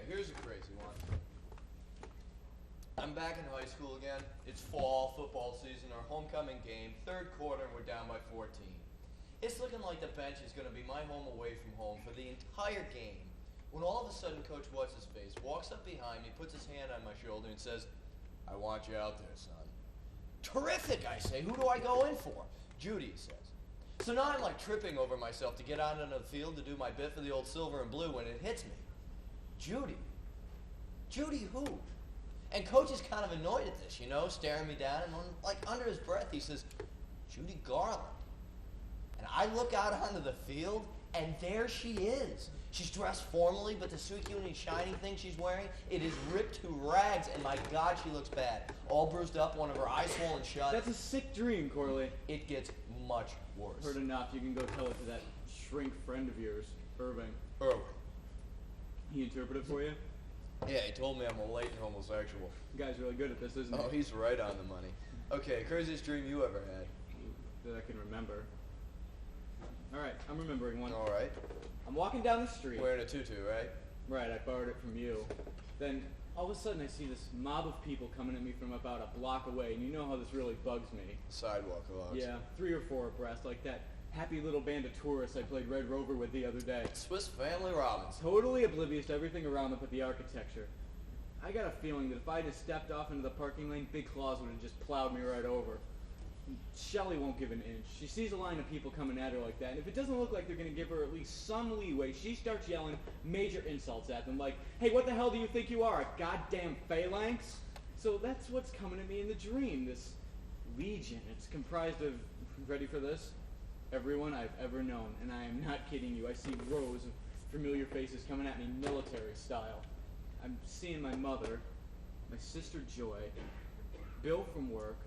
here's a crazy one. I'm back in high school again. It's fall, football season, our homecoming game, third quarter, and we're down by 14. It's looking like the bench is going to be my home away from home for the entire game. When all of a sudden Coach What's-His-Face walks up behind me, puts his hand on my shoulder, and says, "I want you out there, son." Terrific, I say. Who do I go in for? Judy, he says. So now I'm like tripping over myself to get out onto the field to do my bit for the old silver and blue when it hits me. Judy. Judy who? And Coach is kind of annoyed at this, staring me down, and like under his breath he says, "Judy Garland." And I look out onto the field, and there she is. She's dressed formally, but the sweet, cute, and shiny thing she's wearing, it is ripped to rags, and my God, she looks bad. All bruised up, one of her eyes swollen shut. That's a sick dream, Corley. It gets much worse. Heard enough. You can go tell it to that shrink friend of yours, Irving. Irving. He interpreted for you? Yeah, he told me I'm a latent homosexual. The guy's really good at this, isn't he? Oh, he's right on the money. Okay, craziest dream you ever had? That I can remember. Alright, I'm remembering one. Alright. I'm walking down the street. Wearing a tutu, right? Right, I borrowed it from you. Then, all of a sudden, I see this mob of people coming at me from about a block away, and you know how this really bugs me. Sidewalk hogs. Yeah, 3 or 4 abreast, like that happy little band of tourists I played Red Rover with the other day. Swiss Family Robinson. Totally oblivious to everything around them but the architecture. I got a feeling that if I just stepped off into the parking lane, Big Claws would have just plowed me right over. Shelley won't give an inch. She sees a line of people coming at her like that, and if it doesn't look like they're going to give her at least some leeway, she starts yelling major insults at them like, "Hey, what the hell do you think you are, a goddamn phalanx?" So that's what's coming at me in the dream, this legion. It's comprised of, ready for this? Everyone I've ever known, and I am not kidding you. I see rows of familiar faces coming at me military style. I'm seeing my mother, my sister Joy, Bill from work,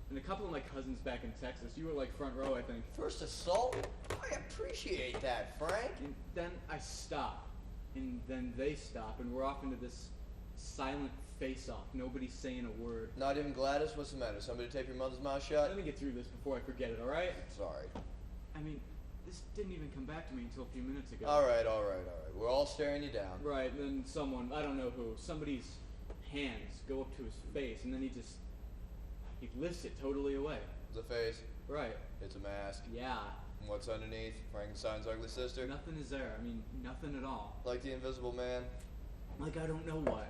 and a couple of my cousins back in Texas. You were like front row, I think. First assault? I appreciate that, Frank. And then I stop, and then they stop, and we're off into this silent face-off. Nobody's saying a word. Not even Gladys? What's the matter? Somebody tape your mother's mouth shut? Let me get through this before I forget it, all right? Sorry. I mean, this didn't even come back to me until a few minutes ago. All right. We're all staring you down. Right, and then someone, I don't know who, somebody's hands go up to his face, and then he lifts it totally away. The face? Right. It's a mask. Yeah. And what's underneath? Frankenstein's ugly sister? Nothing is there. I mean, nothing at all. Like the Invisible Man? Like I don't know what.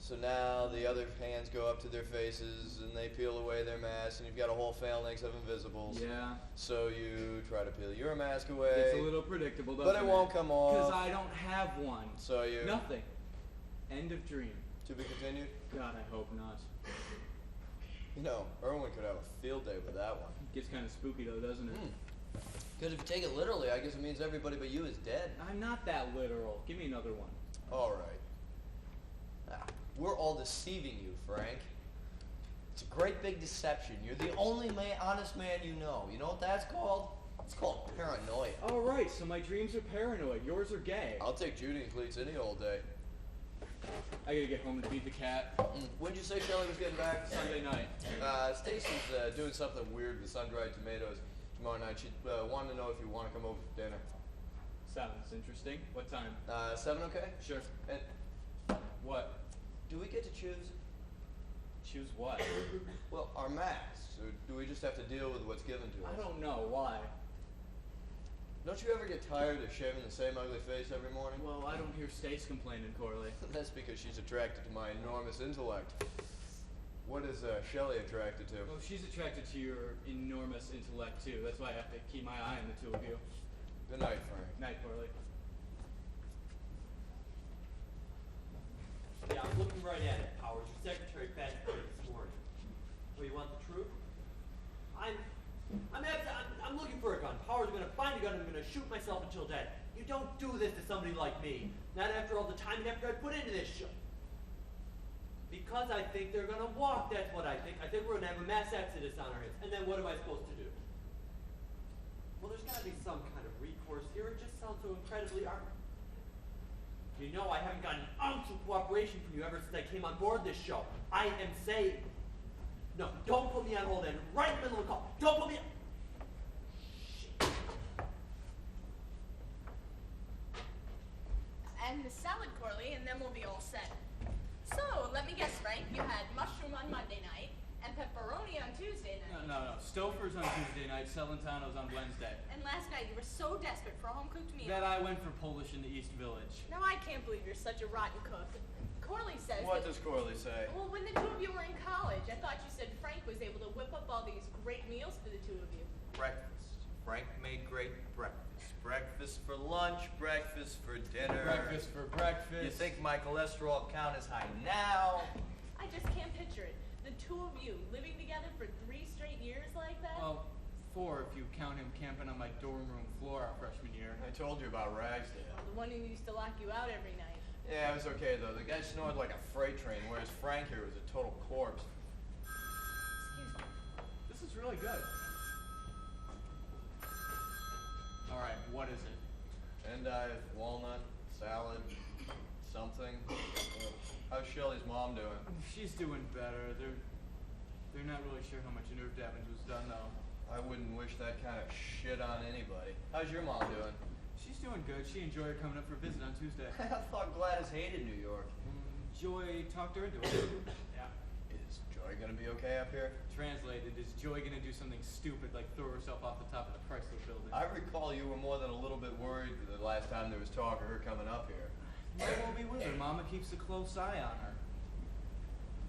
So now the other hands go up to their faces and they peel away their masks, and you've got a whole phalanx of invisibles. Yeah. So you try to peel your mask away. It's a little predictable, doesn't it? But it won't come off. Because I don't have one. So you... Nothing. End of dream. To be continued? God, I hope not. Irwin could have a field day with that one. Gets kind of spooky though, doesn't it? Because if you take it literally, I guess it means everybody but you is dead. I'm not that literal. Give me another one. All right. We're all deceiving you, Frank. It's a great big deception. You're the only honest man you know. You know what that's called? It's called paranoia. All right, so my dreams are paranoid. Yours are gay. I'll take Judy and cleats any old day. I gotta get home to feed the cat. When'd you say Shelley was getting back? Sunday night. Stacy's doing something weird with sun-dried tomatoes tomorrow night. She wanted to know if you want to come over for dinner. Sounds interesting. What time? 7, okay? Sure. And What? do we get to choose? Choose what? Well, our masks. Or do we just have to deal with what's given to us? I don't know. Why? Don't you ever get tired of shaving the same ugly face every morning? Well, I don't hear Stace complaining, Corley. That's because she's attracted to my enormous intellect. What is Shelley attracted to? Well, she's attracted to your enormous intellect, too. That's why I have to keep my eye on the two of you. Good night, Frank. Night, Corley. Yeah, I'm looking right at it, Powers. Your secretary passed it this morning. Oh, you want the truth? I'm looking for a gun. Powers, I'm going to find a gun and I'm going to shoot myself until dead. You don't do this to somebody like me. Not after all the time and effort I put into this show. Because I think they're going to walk, that's what I think. I think we're going to have a mass exodus on our hands. And then what am I supposed to do? Well, there's got to be some kind of recourse here. It just sounds so incredibly You know I haven't gotten an ounce of cooperation from you ever since I came on board this show. I am saying... No, don't put me on hold, and right in the middle of the call. Don't put me on... And this salad, Corley, and then we'll be all set. So, let me guess, Frank, you had mushroom on Monday night and pepperoni on Tuesday night. No. Stouffer's on Tuesday night, Celentano's on Wednesday. And last night you were so desperate for a home-cooked meal. Then I went for Polish in the East Village. Now I can't believe you're such a rotten cook. Corley says What that- does Corley say? Well, when the two of you were in college, I thought you said Frank was able to whip up all these great meals for the two of you. Breakfast. Frank made great breakfast. Breakfast for lunch, breakfast for dinner. Breakfast for breakfast. You think my cholesterol count is high now? I just can't picture it. The two of you living together for 3 straight years like that? Well, 4 if you count him camping on my dorm room floor our freshman year. I told you about Ragsdale. The one who used to lock you out every night. Yeah, it was okay though. The guy snored like a freight train, whereas Frank here was a total corpse. Excuse me. This is really good. Alright, what is it? Endive, walnut, salad, something. How's Shelley's mom doing? She's doing better. They're not really sure how much nerve damage was done though. I wouldn't wish that kind of shit on anybody. How's your mom doing? She's doing good. She enjoyed coming up for a visit on Tuesday. I thought Gladys hated New York. Joy talked her into it. Yeah. Is Joy gonna be okay up here? Translated, is Joy gonna do something stupid like throw herself off the top of the Chrysler building? I recall you were more than a little bit worried the last time there was talk of her coming up here. Mom won't be with her. Mama keeps a close eye on her.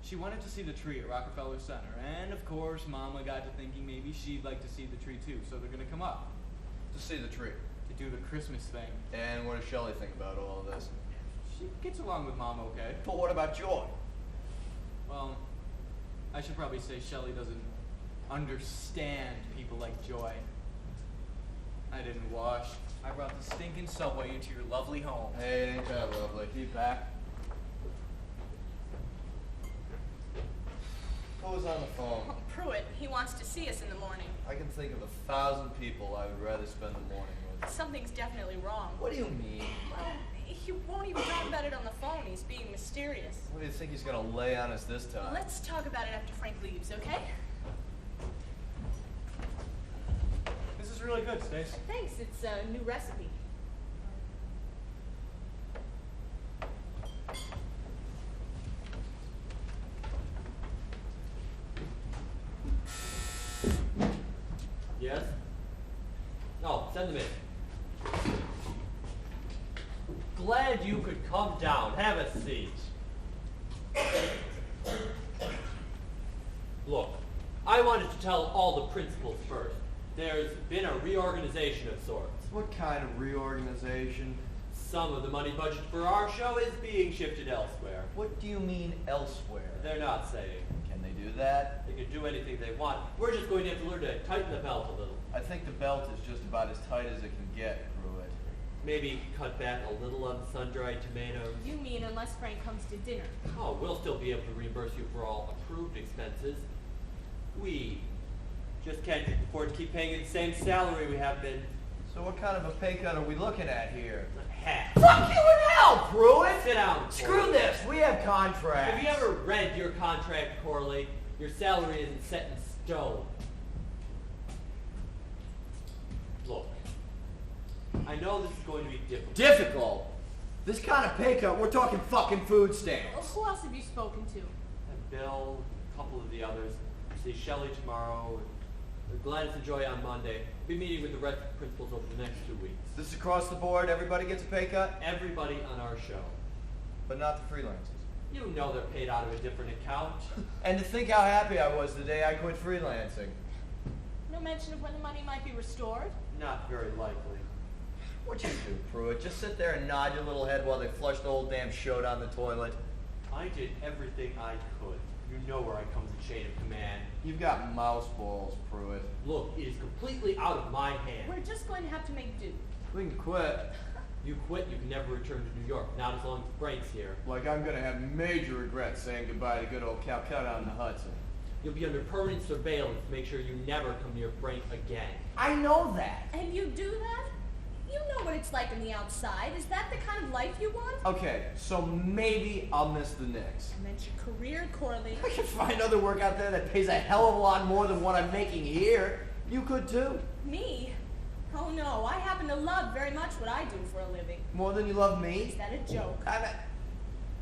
She wanted to see the tree at Rockefeller Center, and of course, Mama got to thinking maybe she'd like to see the tree too, so they're gonna come up To see the tree. to do the Christmas thing. And what does Shelley think about all of this? She gets along with Mom okay. But what about Joy? Well, I should probably say Shelley doesn't understand people like Joy. I didn't wash. I brought the stinking subway into your lovely home. Hey, ain't that lovely? You back? Who's on the phone? Oh, Pruitt, he wants to see us in the morning. I can think of 1,000 people I would rather spend the morning with. Something's definitely wrong. What do you mean? Well, he won't even talk about it on the phone. He's being mysterious. What do you think he's gonna lay on us this time? Let's talk about it after Frank leaves, okay? This is really good, Stace. Thanks, it's a new recipe. Yes? No, send them in. Glad you could come down. Have a seat. Look, I wanted to tell all the principals first. There's been a reorganization of sorts. What kind of reorganization? Some of the money budget for our show is being shifted elsewhere. What do you mean elsewhere? They're not saying. Can they do that? They can do anything they want. We're just going to have to learn to tighten the belt a little. I think the belt is just about as tight as it can get, Pruitt. Maybe cut back a little on sun-dried tomatoes. You mean unless Frank comes to dinner? Oh, we'll still be able to reimburse you for all approved expenses. We just can't afford to keep paying you the same salary we have been. So what kind of a pay cut are we looking at here? Half. Fuck you in hell, Pruitt! Sit down. Screw Corley. this, we have contracts. Have you ever read your contract, Corley? Your salary isn't set in stone. Look, I know this is going to be difficult. Difficult? This kind of pay cut, we're talking fucking food Well, stamps. who else have you spoken to? And Bill, a couple of the others. See Shelley tomorrow, and Gladys and Joy on Monday. We'll be meeting with the rest of the principals over the next 2 weeks. This is across the board, everybody gets a pay cut? Everybody on our show. But not the freelancers. You know they're paid out of a different account. And to think how happy I was the day I quit freelancing. No mention of when the money might be restored? Not very likely. What'd you do, Pruitt? Just sit there and nod your little head while they flush the whole damn show down the toilet? I did everything I could. You know where I come to chain of command. You've got mouse balls, Pruitt. Look, it is completely out of my hand. We're just going to have to make do. We can quit. You quit, you can never return to New York. Not as long as Frank's here. Like I'm gonna have major regrets saying goodbye to good old Calcutta on the Hudson. You'll be under permanent surveillance to make sure you never come near Frank again. I know that. And you do that? You know what it's like on the outside. Is that the kind of life you want? Okay, so maybe I'll miss the Knicks. I meant your career, Corley. I can find other work out there that pays a hell of a lot more than what I'm making here. You could too. Me? Oh no, I happen to love very much what I do for a living. More than you love me? Is that a joke?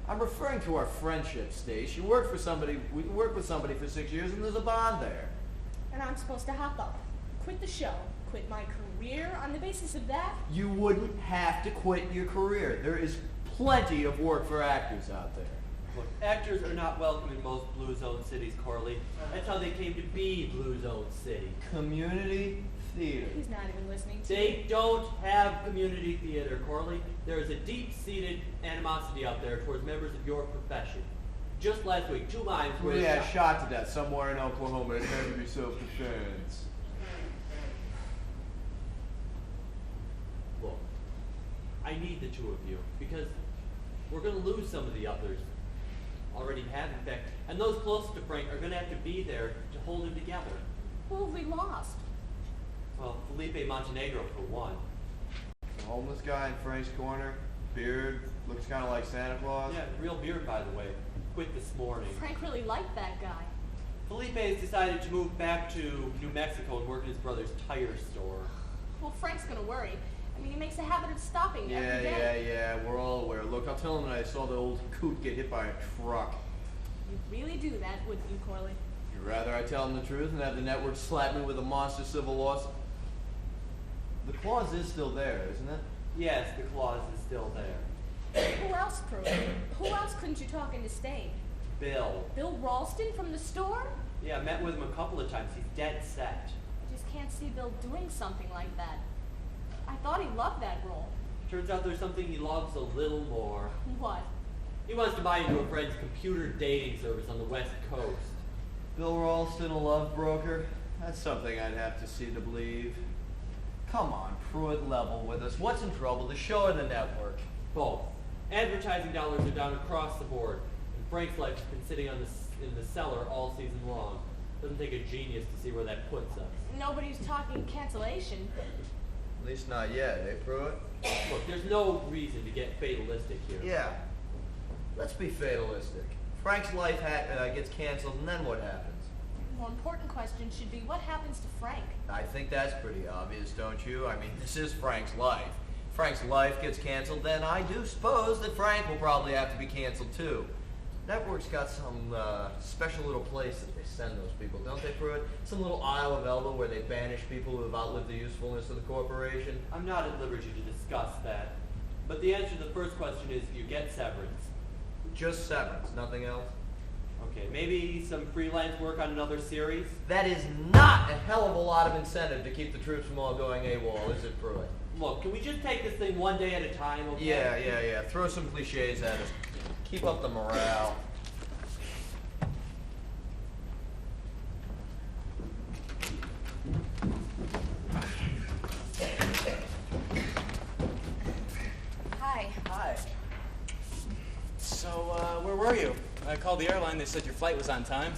I'm referring to our friendship, Stace. We worked with somebody for 6 years, and there's a bond there. And I'm supposed to hop up, quit the show, quit my career on the basis of that? You wouldn't have to quit your career. There is plenty of work for actors out there. Look, actors are not welcome in most Blue Zone cities, Corley. That's how they came to be Blue Zone City. Community theater. He's not even listening to They me. don't have community theater, Corley. There is a deep-seated animosity out there towards members of your profession. Just last week, 2 mimes were Yeah, shot to death somewhere in Oklahoma. It had to be self-defense. Look, I need the 2 of you because we're going to lose some of the others. Already have, in fact. And those closest to Frank are going to have to be there to hold him together. Who have we lost? Well, Felipe Montenegro for one. The homeless guy in Frank's corner, beard, looks kind of like Santa Claus. Yeah, real beard, by the way. Quit this morning. Frank really liked that guy. Felipe has decided to move back to New Mexico and work in his brother's tire store. Well, Frank's gonna worry. I mean, he makes a habit of stopping every day. Yeah, we're all aware. Look, I'll tell him that I saw the old coot get hit by a truck. You'd really do that, wouldn't you, Corley? You'd rather I tell him the truth and have the network slap me with a monster civil lawsuit? The clause is still there, isn't it? Yes, the clause is still there. Who else, Pruitt? Who else couldn't you talk into staying? Bill. Bill Ralston from the store? Yeah, I met with him a couple of times. He's dead set. I just can't see Bill doing something like that. I thought he loved that role. Turns out there's something he loves a little more. What? He wants to buy into a friend's computer dating service on the West Coast. Bill Ralston, a love broker? That's something I'd have to see to believe. Come on, Pruitt, level with us. What's in trouble, the show or the network? Both. Advertising dollars are down across the board, and Frank's life has been sitting in the cellar all season long. Doesn't take a genius to see where that puts us. Nobody's talking cancellation. At least not yet, eh, Pruitt? Look, there's no reason to get fatalistic here. Yeah. Let's be fatalistic. Frank's life gets canceled, and then what happens? The more important question should be what happens to Frank? I think that's pretty obvious, don't you? I mean, this is Frank's life. Frank's life gets canceled, then I do suppose that Frank will probably have to be canceled too. Network's got some special little place that they send those people, don't they, Pruitt? Some little Isle of Elba where they banish people who have outlived the usefulness of the corporation. I'm not at liberty to discuss that. But the answer to the first question is you get severance. Just severance, nothing else? Okay, maybe some freelance work on another series? That is not a hell of a lot of incentive to keep the troops from all going AWOL, is it, Pruitt? Look, can we just take this thing one day at a time, okay? Yeah. Throw some cliches at us. Keep up the morale. Hi. Hi. So, where were you? I called the airline. They said your flight was on time.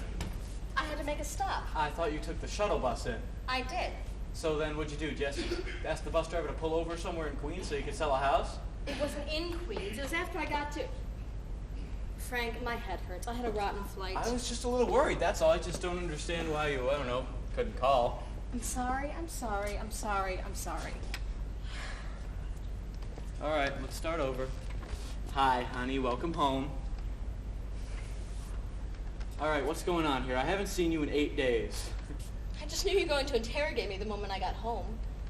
I had to make a stop. I thought you took the shuttle bus in. I did. So then what'd you do, Jess? Ask the bus driver to pull over somewhere in Queens so you could sell a house? It wasn't in Queens. It was after I got to... Frank, my head hurts. I had a rotten flight. I was just a little worried, that's all. I just don't understand why you, I don't know, couldn't call. I'm sorry. All right, let's start over. Hi, honey, welcome home. All right, what's going on here? I haven't seen you in 8 days. I just knew you were going to interrogate me the moment I got home.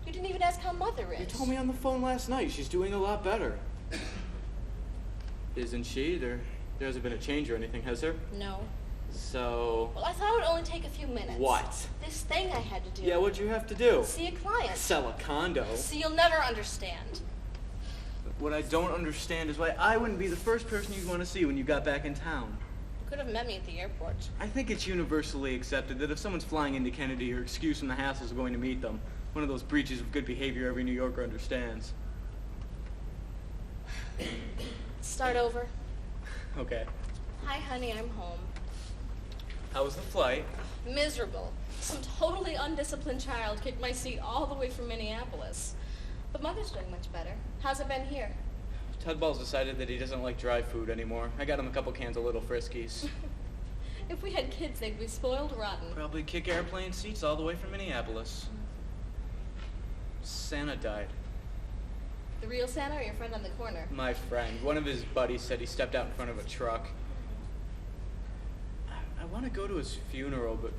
You didn't even ask how Mother is. You told me on the phone last night. She's doing a lot better. Isn't she? There hasn't been a change or anything, has there? No. So... Well, I thought it would only take a few minutes. What? This thing I had to do. Yeah, what'd you have to do? See a client. Sell a condo. See, you'll never understand. What I don't understand is why I wouldn't be the first person you'd want to see when you got back in town. You could have met me at the airport. I think it's universally accepted that if someone's flying into Kennedy, your excuse from the hassles of going to meet them. One of those breaches of good behavior every New Yorker understands. Start over. Okay. Hi, honey, I'm home. How was the flight? Miserable. Some totally undisciplined child kicked my seat all the way from Minneapolis. But Mother's doing much better. How's it been here? Ted Ball's decided that he doesn't like dry food anymore. I got him a couple cans of Little Friskies. If we had kids, they'd be spoiled rotten. Probably kick airplane seats all the way from Minneapolis. Santa died. The real Santa or your friend on the corner? My friend. One of his buddies said he stepped out in front of a truck. I want to go to his funeral, but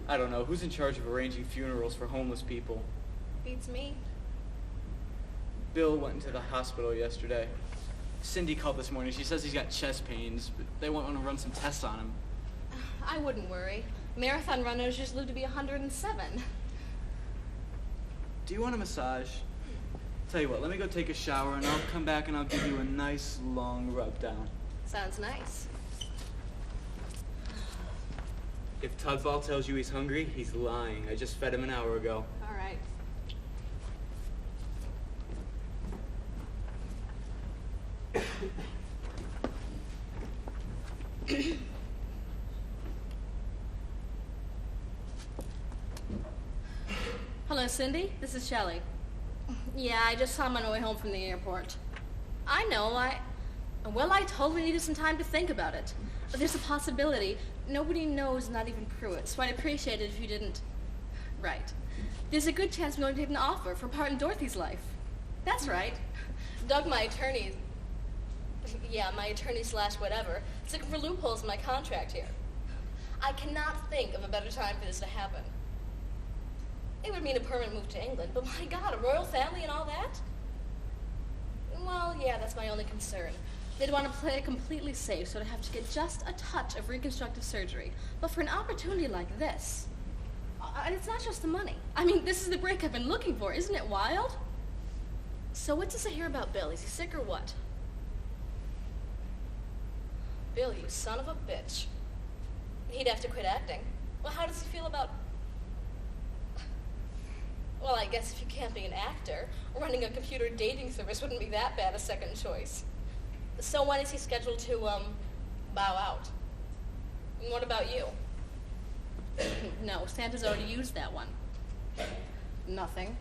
I don't know. Who's in charge of arranging funerals for homeless people? Beats me. Bill went into the hospital yesterday. Cindy called this morning. She says he's got chest pains, but they want to run some tests on him. I wouldn't worry. Marathon runners just live to be 107. Do you want a massage? Tell you what, let me go take a shower and I'll come back and I'll give you a nice long rub down. Sounds nice. If Tugboll tells you he's hungry, he's lying. I just fed him an hour ago. All right. Hello, Cindy. This is Shelley. Yeah, I just saw him on my way home from the airport. I know, I totally needed some time to think about it. But there's a possibility. Nobody knows, not even Pruitt, so I'd appreciate it if you didn't. Right. There's a good chance I'm going to get an offer for part in Dorothy's life. That's right. Doug, my attorney, my attorney / whatever, is looking for loopholes in my contract here. I cannot think of a better time for this to happen. It would mean a permanent move to England, but my God, a royal family and all that? Well, yeah, that's my only concern. They'd want to play it completely safe, so I'd have to get just a touch of reconstructive surgery. But for an opportunity like this, and it's not just the money. I mean, this is the break I've been looking for. Isn't it wild? So what's this I hear about Bill? Is he sick or what? Bill, you son of a bitch. He'd have to quit acting. Well, how does he feel about... Well, I guess if you can't be an actor, running a computer dating service wouldn't be that bad a second choice. So when is he scheduled to, bow out? And what about you? No, Santa's already used that one. Nothing.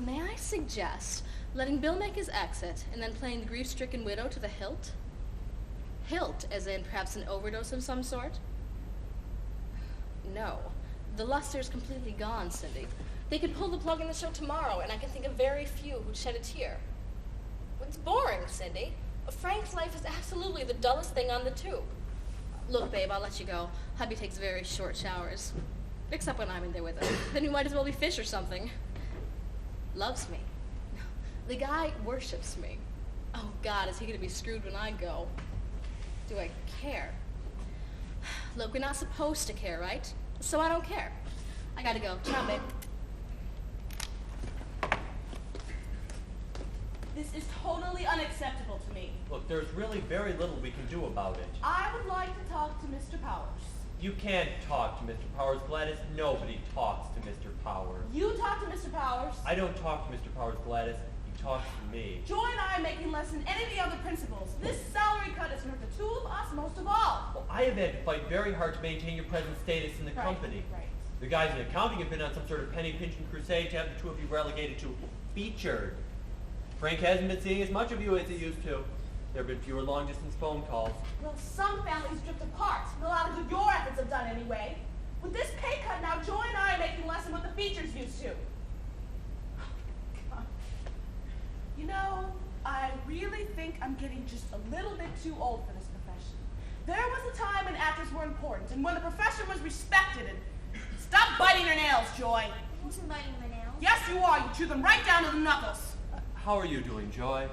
May I suggest letting Bill make his exit and then playing the grief-stricken widow to the hilt? Hilt, as in perhaps an overdose of some sort? No. The luster's completely gone, Cindy. They could pull the plug in the show tomorrow, and I can think of very few who'd shed a tear. It's boring, Cindy. Frank's life is absolutely the dullest thing on the tube. Look, babe, I'll let you go. Hubby takes very short showers. Except when I'm in there with him. Then we might as well be fish or something. Loves me. The guy worships me. Oh, God, is he going to be screwed when I go? Do I care? Look, we're not supposed to care, right? So I don't care. I gotta go. Ciao, babe. This is totally unacceptable to me. Look, there's really very little we can do about it. I would like to talk to Mr. Powers. You can't talk to Mr. Powers, Gladys. Nobody talks to Mr. Powers. You talk to Mr. Powers. I don't talk to Mr. Powers, Gladys. He talks to me. Joy and I are making less than any of the other principals. This salary cut has hurt the two of us most of all. Well, I have had to fight very hard to maintain your present status in the company. Right. The guys in accounting have been on some sort of penny-pinching crusade to have the two of you relegated to featured. Frank hasn't been seeing as much of you as he used to. There have been fewer long-distance phone calls. Well, some families drift apart. A lot of good your efforts have done anyway. With this pay cut now, Joy and I are making less than what the features used to. God. You know, I really think I'm getting just a little bit too old for this profession. There was a time when actors were important and when the profession was respected. And stop biting your nails, Joy. I wasn't biting my nails. Yes, you are. You chew them right down to the knuckles. How are you doing, Joy?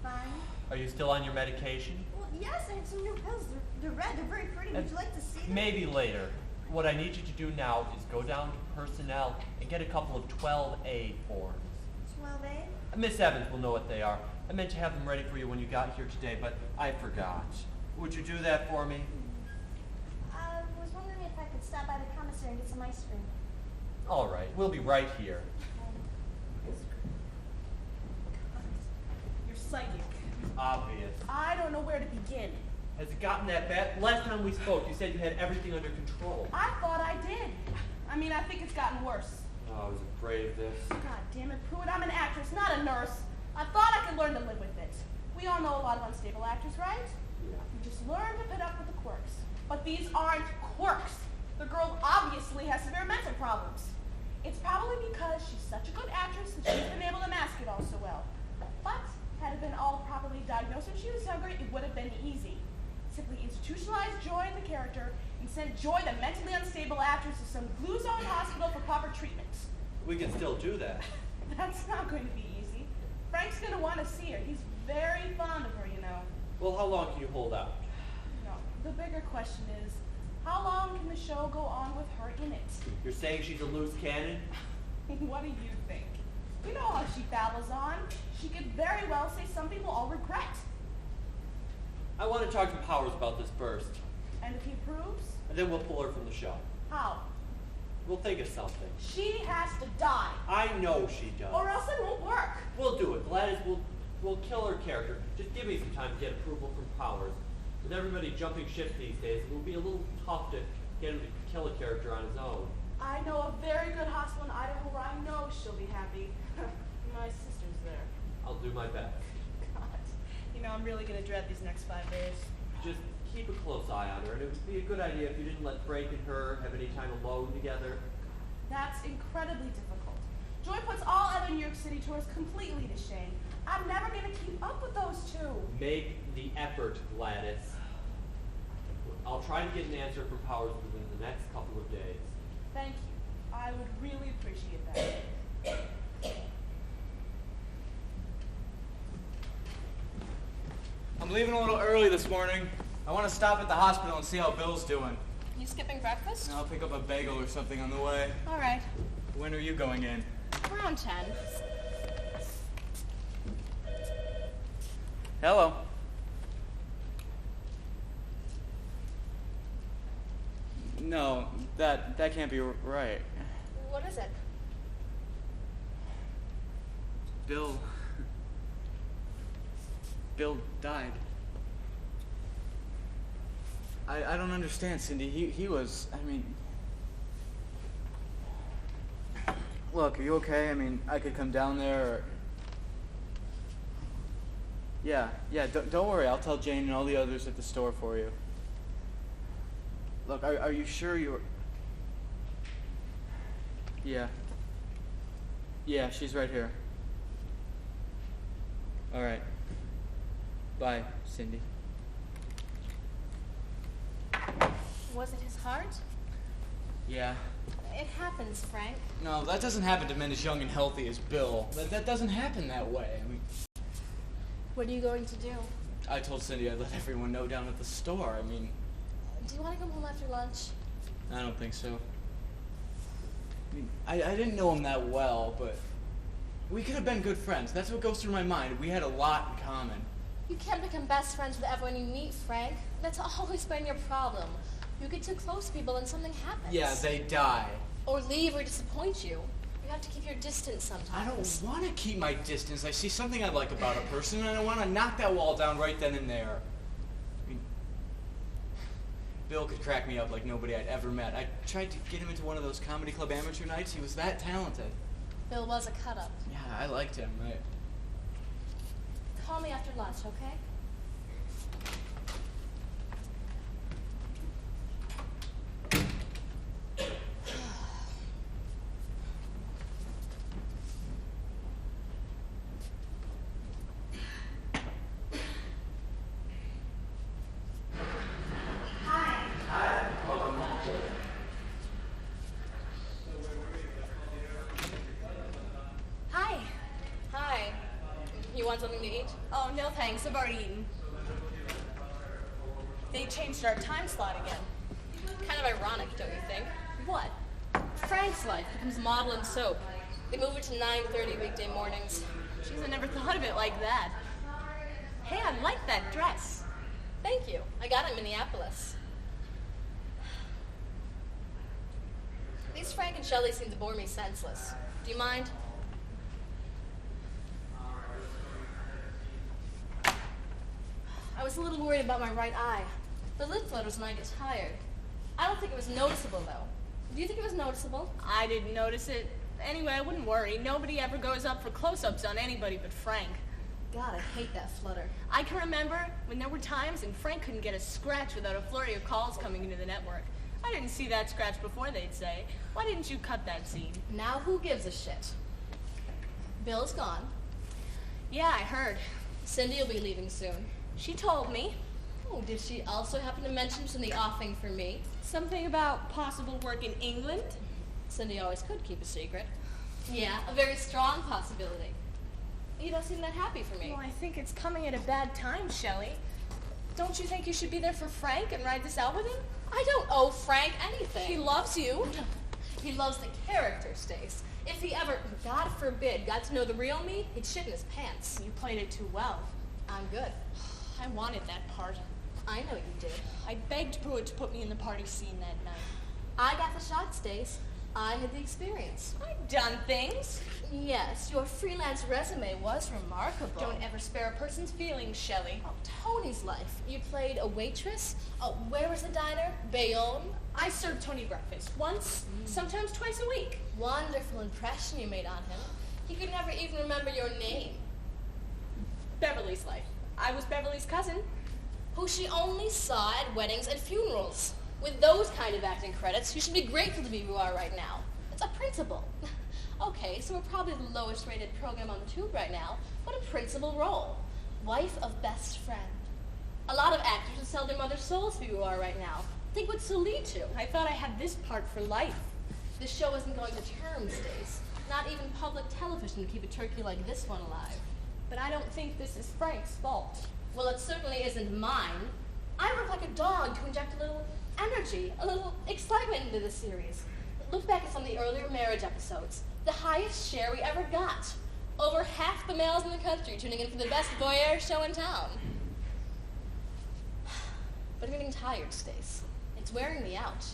Fine. Are you still on your medication? Well, yes, I have some new pills. They're red. They're very pretty. Would you like to see them? Maybe later. What I need you to do now is go down to personnel and get a couple of 12A forms. 12A? Miss Evans will know what they are. I meant to have them ready for you when you got here today, but I forgot. Would you do that for me? I was wondering if I could stop by the commissary and get some ice cream. All right, we'll be right here. You're psychic. Obvious. I don't know where to begin. Has it gotten that bad? Last time we spoke, you said you had everything under control. I thought I did. I mean, I think it's gotten worse. Oh, I was afraid of this. God damn it, Pruitt, I'm an actress, not a nurse. I thought I could learn to live with it. We all know a lot of unstable actors, right? Yeah. You just learn to put up with the quirks. But these aren't quirks. The girl obviously has severe mental problems. It's probably because she's such a good actress that she's been able to mask it all so well. But had it been all properly diagnosed when she was younger, it would have been easy. Simply institutionalize Joy in the character and send Joy, the mentally unstable actress, to some blue zone hospital for proper treatment. We can still do that. That's not going to be easy. Frank's going to want to see her. He's very fond of her, you know. Well, how long can you hold out? No, the bigger question is, how long can the show go on with her in it? You're saying she's a loose cannon? What do you think? You know how she babbles on. She could very well say something we'll all regret. I want to talk to Powers about this first, And if he approves, and then we'll pull her from the show. how? We'll think of something. She has to die, I know she does. or else it won't work. We'll do it. Gladys, we'll kill her character. Just give me some time to get approval from Powers. With everybody jumping ship these days, it will be a little tough to get him to kill a character on his own. I know a very good hospital in Idaho where I know she'll be happy. My sister's there. I'll do my best. God, you know, I'm really going to dread these next 5 days. Just keep a close eye on her, and it would be a good idea if you didn't let Frank and her have any time alone together. That's incredibly difficult. Joy puts all other New York City tours completely to shame. I'm never going to keep up with those two. Make the effort, Gladys. I'll try to get an answer from Powers within the next couple of days. Thank you. I would really appreciate that. I'm leaving a little early this morning. I want to stop at the hospital and see how Bill's doing. You skipping breakfast? And I'll pick up a bagel or something on the way. All right. When are you going in? Around 10. Hello. No, that can't be right. What is it? Bill died. I don't understand, Cindy. He was, I mean... Look, are you okay? I mean, I could come down there or... Yeah, don't worry. I'll tell Jane and all the others at the store for you. Look, are you sure you're... Yeah. Yeah, she's right here. All right. Bye, Cindy. Was it his heart? Yeah. It happens, Frank. No, that doesn't happen to men as young and healthy as Bill. That doesn't happen that way. I mean, What are you going to do? I told Cindy I'd let everyone know down at the store. I mean, Do you want to come home after lunch? I don't think so. I mean, I didn't know him that well, but we could have been good friends. That's what goes through my mind. We had a lot in common. You can't become best friends with everyone you meet, Frank. That's always been your problem. You get too close to people and something happens. Yeah, they die. Or leave or disappoint you. You have to keep your distance sometimes. I don't want to keep my distance. I see something I like about a person, and I want to knock that wall down right then and there. I mean, Bill could crack me up like nobody I'd ever met. I tried to get him into one of those comedy club amateur nights. He was that talented. Bill was a cut-up. Yeah, I liked him. Call me after lunch, okay? Hi. Hi. You want something to eat? Oh, no thanks. I've already eaten. They changed our time slot again. Kind of ironic, don't you think? What? Frank's life becomes model and soap. They move it to 9:30 weekday mornings. Jeez, I never thought of it like that. Hey, I like that dress. Thank you. I got it in Minneapolis. These Frank and Shelley seem to bore me senseless. Do you mind? I was a little worried about my right eye. The lid flutters when I get tired. I don't think it was noticeable, though. Do you think it was noticeable? I didn't notice it. Anyway, I wouldn't worry. Nobody ever goes up for close-ups on anybody but Frank. God, I hate that flutter. I can remember when there were times and Frank couldn't get a scratch without a flurry of calls coming into the network. I didn't see that scratch before, they'd say. Why didn't you cut that scene? Now who gives a shit? Bill's gone. Yeah, I heard. Cindy will be leaving soon. She told me. Oh, did she also happen to mention some of the offing for me? Something about possible work in England? Cindy always could keep a secret. Yeah, a very strong possibility. You don't seem that happy for me. Well, I think it's coming at a bad time, Shelley. Don't you think you should be there for Frank and ride this out with him? I don't owe Frank anything. He loves you. He loves the character, Stace. If he ever, God forbid, got to know the real me, he'd shit in his pants. You played it too well. I'm good. I wanted that part. I know you did. I begged Pruitt to put me in the party scene that night. I got the shot, Stace. I had the experience. I've done things. Yes, your freelance resume was remarkable. Don't ever spare a person's feelings, Shelley. Oh, Tony's life. You played a waitress? Oh, where was the diner? Bayonne? I served Tony breakfast once, sometimes twice a week. Wonderful impression you made on him. He could never even remember your name. Beverly's life. I was Beverly's cousin. Who she only saw at weddings and funerals. With those kind of acting credits, you should be grateful to be who you are right now. It's a principal. Okay, so we're probably the lowest rated program on the tube right now, but a principal role. Wife of best friend. A lot of actors would sell their mother's souls for who you are right now. Think what this will lead to. I thought I had this part for life. This show isn't going to term, Stace. Not even public television would keep a turkey like this one alive. But I don't think this is Frank's fault. Well, it certainly isn't mine. I work like a dog to inject a little energy, a little excitement into the series. Look back at some of the earlier marriage episodes. The highest share we ever got. Over half the males in the country tuning in for the best voyeur show in town. But I'm getting tired, Stace. It's wearing me out.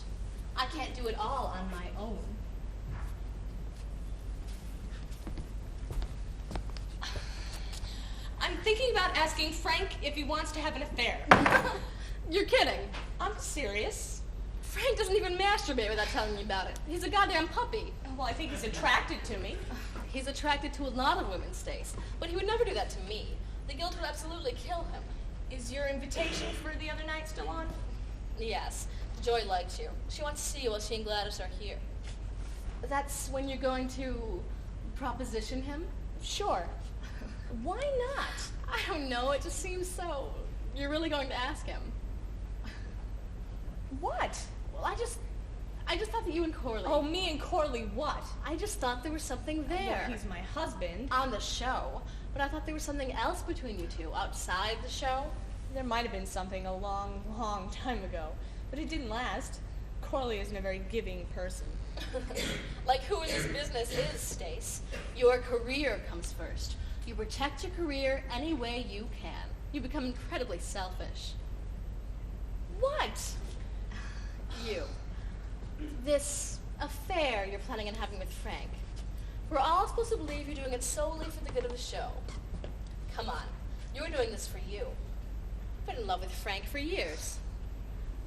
I can't do it all on my own. I'm thinking about asking Frank if he wants to have an affair. You're kidding. I'm serious. Frank doesn't even masturbate without telling me about it. He's a goddamn puppy. Well, I think he's attracted to me. He's attracted to a lot of women, Stace, but he would never do that to me. The guilt would absolutely kill him. Is your invitation for the other night still on? Yes, Joy likes you. She wants to see you while she and Gladys are here. That's when you're going to proposition him? Sure. Why not? I don't know, it just seems so... You're really going to ask him? What? Well, I just thought that you and Corley... Oh, me and Corley what? I just thought there was something there. Well, he's my husband. On the show. But I thought there was something else between you two, outside the show. There might have been something a long, long time ago, but it didn't last. Corley isn't a very giving person. Like who in this business is, Stace? Your career comes first. You protect your career any way you can. You become incredibly selfish. What? You. This affair you're planning on having with Frank. We're all supposed to believe you're doing it solely for the good of the show. Come on. You're doing this for you. I've been in love with Frank for years.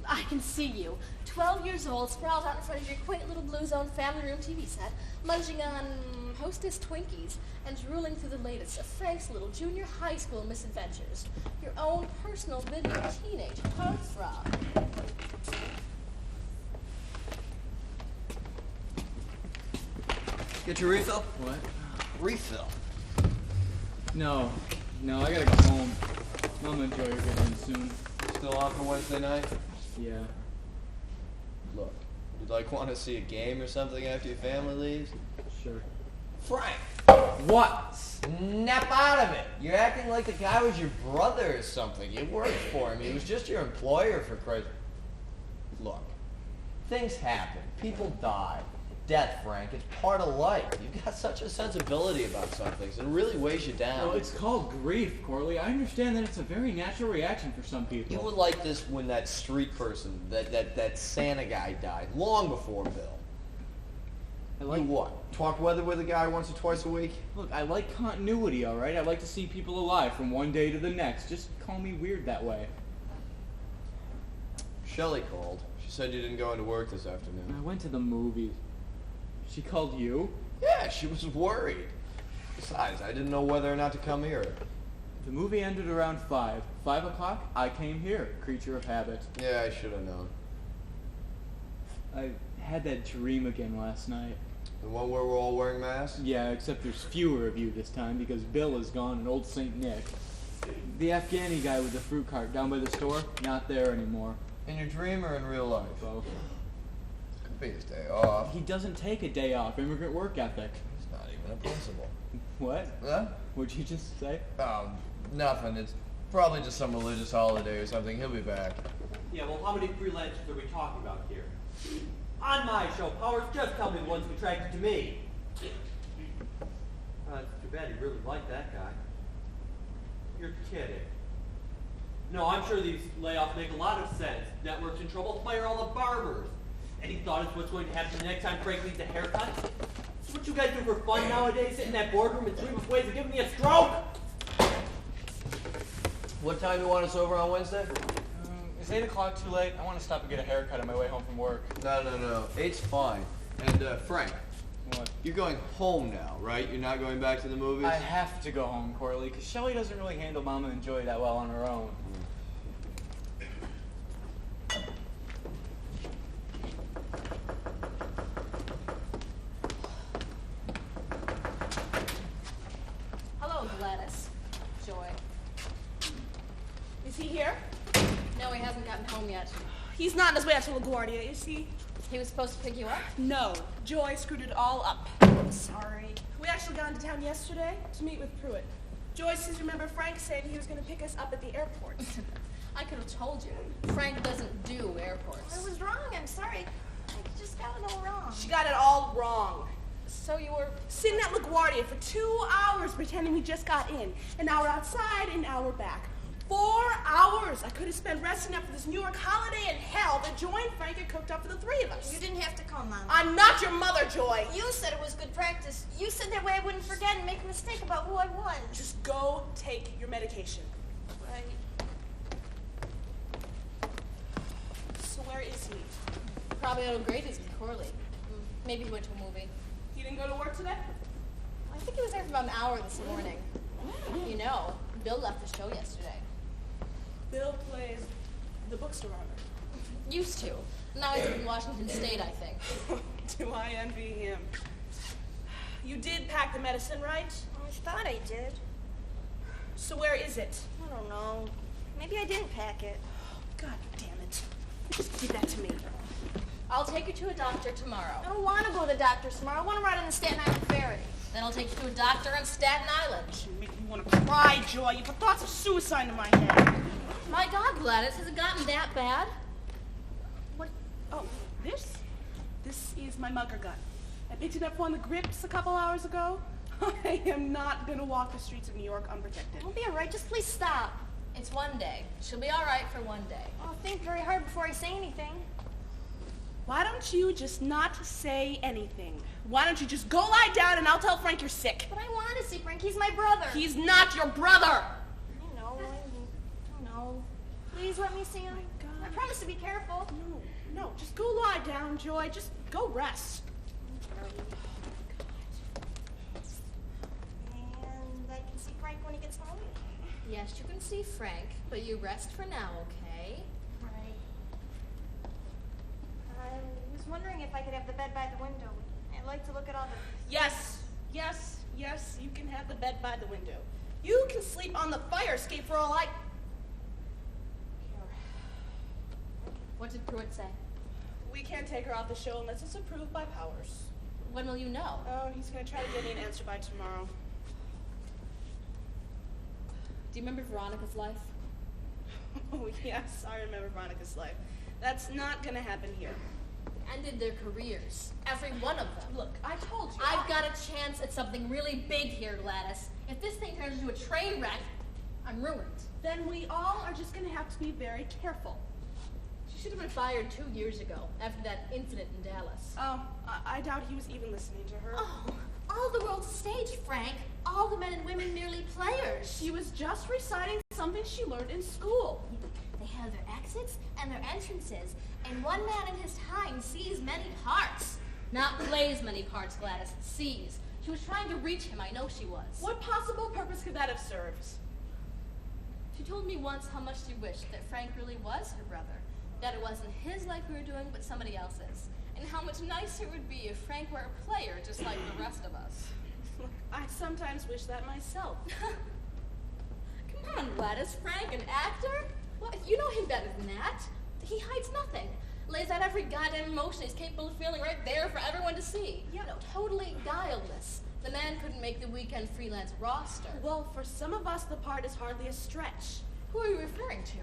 I can see you, 12 years old, sprawled out in front of your quaint little Blue Zone family room TV set, munching on Hostess Twinkies and drooling through the latest of Frank's little junior high school misadventures. Your own personal video teenage heartthrob. Get your refill? What? Refill. No, I gotta go home. Mama and Joy are getting in soon. Still on for Wednesday night? Yeah. Look, you'd like want to see a game or something after your family leaves? Sure. Frank! What? Snap out of it! You're acting like the guy was your brother or something. You worked for him. He was just your employer, for Christ. Look, things happen. People die. Death, Frank. It's part of life. You've got such a sensibility about some things. It really weighs you down. Well, it's called grief, Corley. I understand that it's a very natural reaction for some people. You were like this when that street person, that Santa guy died, long before Bill. You what? Talk weather with a guy once or twice a week? Look, I like continuity, all right? I like to see people alive from one day to the next. Just call me weird that way. Shelley called. She said you didn't go into work this afternoon. I went to the movies. She called you? Yeah, she was worried. Besides, I didn't know whether or not to come here. The movie ended around 5. 5 o'clock, I came here, creature of habit. Yeah, I should have known. I had that dream again last night. The one where we're all wearing masks? Yeah, except there's fewer of you this time because Bill is gone and old St. Nick. The Afghani guy with the fruit cart down by the store, not there anymore. In your dream or in real life? Both. Could be his day off. He doesn't take a day off. Immigrant work ethic. He's not even a principal. What? Huh? What'd you just say? Oh, nothing. It's probably just some religious holiday or something. He'll be back. Yeah, well, how many freelancers are we talking about here? On my show, Powers, just tell me the ones attracted to me. It's too bad you really like that guy. You're kidding. No, I'm sure these layoffs make a lot of sense. Network's in trouble, fire all the barbers. Any thought as what's going to happen the next time Frank needs a haircut? This is what you guys do for fun nowadays, sit in that boardroom and dream of ways of giving me a stroke? What time do you want us over on Wednesday? Is 8 o'clock too late? I want to stop and get a haircut on my way home from work. No. 8's fine. And, Frank, What? you're going home now, right? You're not going back to the movies? I have to go home, Corley, because Shelley doesn't really handle Mama and Joy that well on her own. Hello, Gladys. Joy. Is he here? No, he hasn't gotten home yet. He's not on his way out to LaGuardia, is he? He was supposed to pick you up? No. Joy screwed it all up. I'm sorry. We actually got into town yesterday to meet with Pruitt. Joy says, remember Frank said he was going to pick us up at the airport. I could have told you. Frank doesn't do airports. I was wrong. I'm sorry. I just got it all wrong. She got it all wrong. So you were... Sitting at LaGuardia for 2 hours pretending we just got in. An hour outside, an hour back. 4 hours I could have spent resting up for this New York holiday in hell that Joy and Frank had cooked up for the three of us. You didn't have to come, Mom. I'm not your mother, Joy. You said it was good practice. You said that way I wouldn't forget and make a mistake about who I was. Just go take your medication. Right. So where is he? Probably out of Grady's with Corley. Maybe he went to a movie. He didn't go to work today? I think he was there for about an hour this morning. You know, Bill left the show yesterday. Bill plays the bookstore owner. Used to. Now he's in Washington State, I think. Do I envy him? You did pack the medicine, right? I thought I did. So where is it? I don't know. Maybe I didn't pack it. God damn it. Just give that to me. I'll take you to a doctor tomorrow. I don't want to go to the doctor's tomorrow. I want to ride on the Staten Island Ferry. Then I'll take you to a doctor on Staten Island. You make me want to cry, Joy. You put thoughts of suicide in my head. My God, Gladys, has it gotten that bad? What? Oh, this? This is my mugger gun. I picked it up on the grips a couple hours ago. I am not going to walk the streets of New York unprotected. I'll be all right. Just please stop. It's one day. She'll be all right for one day. I'll think very hard before I say anything. Why don't you just not say anything? Why don't you just go lie down and I'll tell Frank you're sick? But I want to see Frank. He's my brother. He's not your brother! I know. I know. Please let me see him. God. I promise to be careful. No, just go lie down, Joy. Just go rest. And I can see Frank when he gets home. Yes, you can see Frank, but you rest for now, okay? Right. I was wondering if I could have the bed by the window. I'd like to look at all the... Yes, you can have the bed by the window. You can sleep on the fire escape for all I... What did Pruitt say? We can't take her off the show unless it's approved by Powers. When will you know? Oh, he's going to try to get me an answer by tomorrow. Do you remember Veronica's life? Oh, yes, I remember Veronica's life. That's not going to happen here. Ended their careers. Every one of them. Look, I told you. I've got a chance at something really big here, Gladys. If this thing turns into a train wreck, I'm ruined. Then we all are just going to have to be very careful. She should have been fired 2 years ago, after that incident in Dallas. Oh, I doubt he was even listening to her. Oh, all the world's a stage, Frank. All the men and women merely players. She was just reciting something she learned in school. They have their exits and their entrances, and one man in his time sees many parts. Not plays many parts, Gladys. Sees. She was trying to reach him, I know she was. What possible purpose could that have served? She told me once how much she wished that Frank really was her brother. That it wasn't his life we were doing, but somebody else's. and how much nicer it would be if Frank were a player just like the rest of us. I sometimes wish that myself. Come on, Gladys. Frank, an actor? Well, you know him better than that. He hides nothing. Lays out every goddamn emotion he's capable of feeling right there for everyone to see. Yeah. No, totally guileless. The man couldn't make the weekend freelance roster. Well, for some of us, the part is hardly a stretch. Who are you referring to?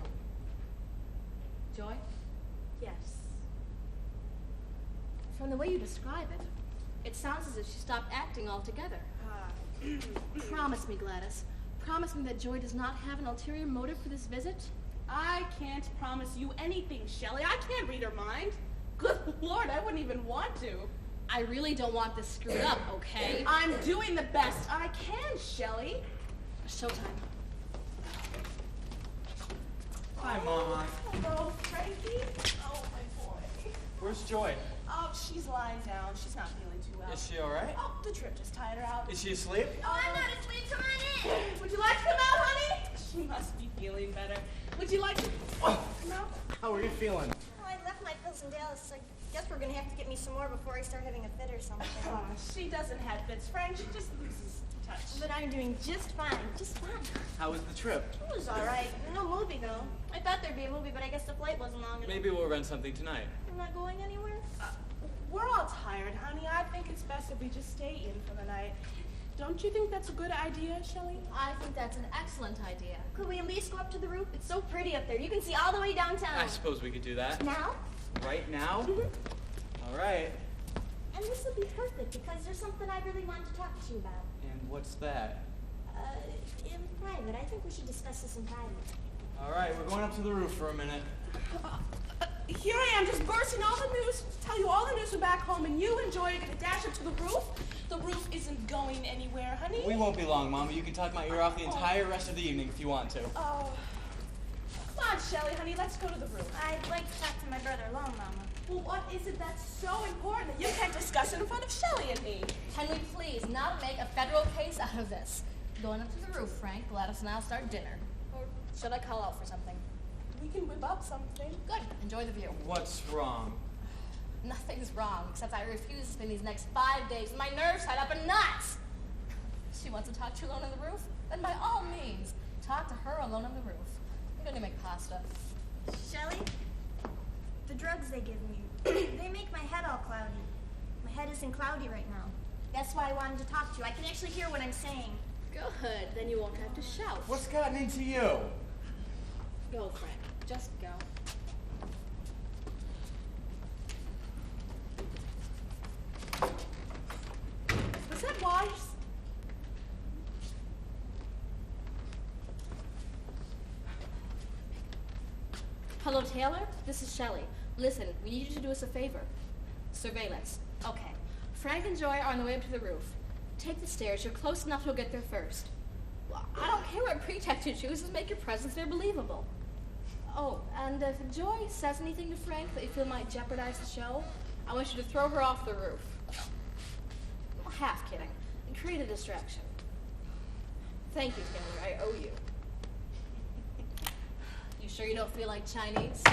Joy? Yes. From the way you describe it, it sounds as if she stopped acting altogether. Promise me, Gladys. Promise me that Joy does not have an ulterior motive for this visit? I can't promise you anything, Shelley. I can't read her mind. Good Lord, I wouldn't even want to. I really don't want this screwed up, okay? I'm doing the best I can, Shelley. Showtime. Hi, Mama. Hello, Frankie. Oh, my boy. Where's Joy? Oh, she's lying down. She's not feeling too well. Is she all right? Oh, the trip just tired her out. Is she asleep? Oh, I'm not asleep. Come on in. Would you like to come out, honey? She must be feeling better. Would you like to come out? How are you feeling? Oh, I left my pills in Dallas. I guess we're gonna have to get me some more before I start having a fit or something. Oh, she doesn't have fits, Frank. She just loses touch. But I'm doing just fine. Just fine. How was the trip? It was all right. No movie though. I thought there'd be a movie, but I guess the flight wasn't long enough. Maybe we'll rent something tonight. You're not going anywhere? We're all tired, honey. I think it's best if we just stay in for the night. Don't you think that's a good idea, Shelley? I think that's an excellent idea. Could we at least go up to the roof? It's so pretty up there. You can see all the way downtown. I suppose we could do that. Now? Right now? All right. And this will be perfect because there's something I really wanted to talk to you about. And what's that? In private. I think we should discuss this in private. All right, we're going up to the roof for a minute. Here I am, just bursting all the news, tell you all the news from back home, and you and Joy are gonna dash up to the roof? The roof isn't going anywhere, honey. We won't be long, Mama. You can talk my ear off the entire rest of the evening if you want to. Oh. Come on, Shelley, honey, let's go to the roof. I'd like to talk to my brother alone, Mama. Well, what is it that's so important that you can't discuss it in front of Shelley and me? Can we please not make a federal case out of this? Going up to the roof, Frank. Gladys and I'll start dinner. Or should I call out for something? We can whip up something. Good. Enjoy the view. What's wrong? Nothing's wrong, except I refuse to spend these next 5 days with my nerves tied up in knots. She wants to talk to you alone on the roof? Then by all means, talk to her alone on the roof. I'm going to make pasta. Shelley, the drugs they give me, they make my head all cloudy. My head isn't cloudy right now. That's why I wanted to talk to you. I can actually hear what I'm saying. Good. Then you won't have to shout. What's gotten into you? Go, Frank. Just go. Was that wise? Hello, Taylor. This is Shelley. Listen, we need you to do us a favor. Surveillance. Okay. Frank and Joy are on the way up to the roof. Take the stairs. You're close enough you'll get there first. Well, I don't care what pretext you choose. Just make your presence there believable. Oh, and if Joy says anything to Frank that you feel might jeopardize the show, I want you to throw her off the roof. Half kidding. And create a distraction. Thank you, Taylor. I owe you. You sure you don't feel like Chinese?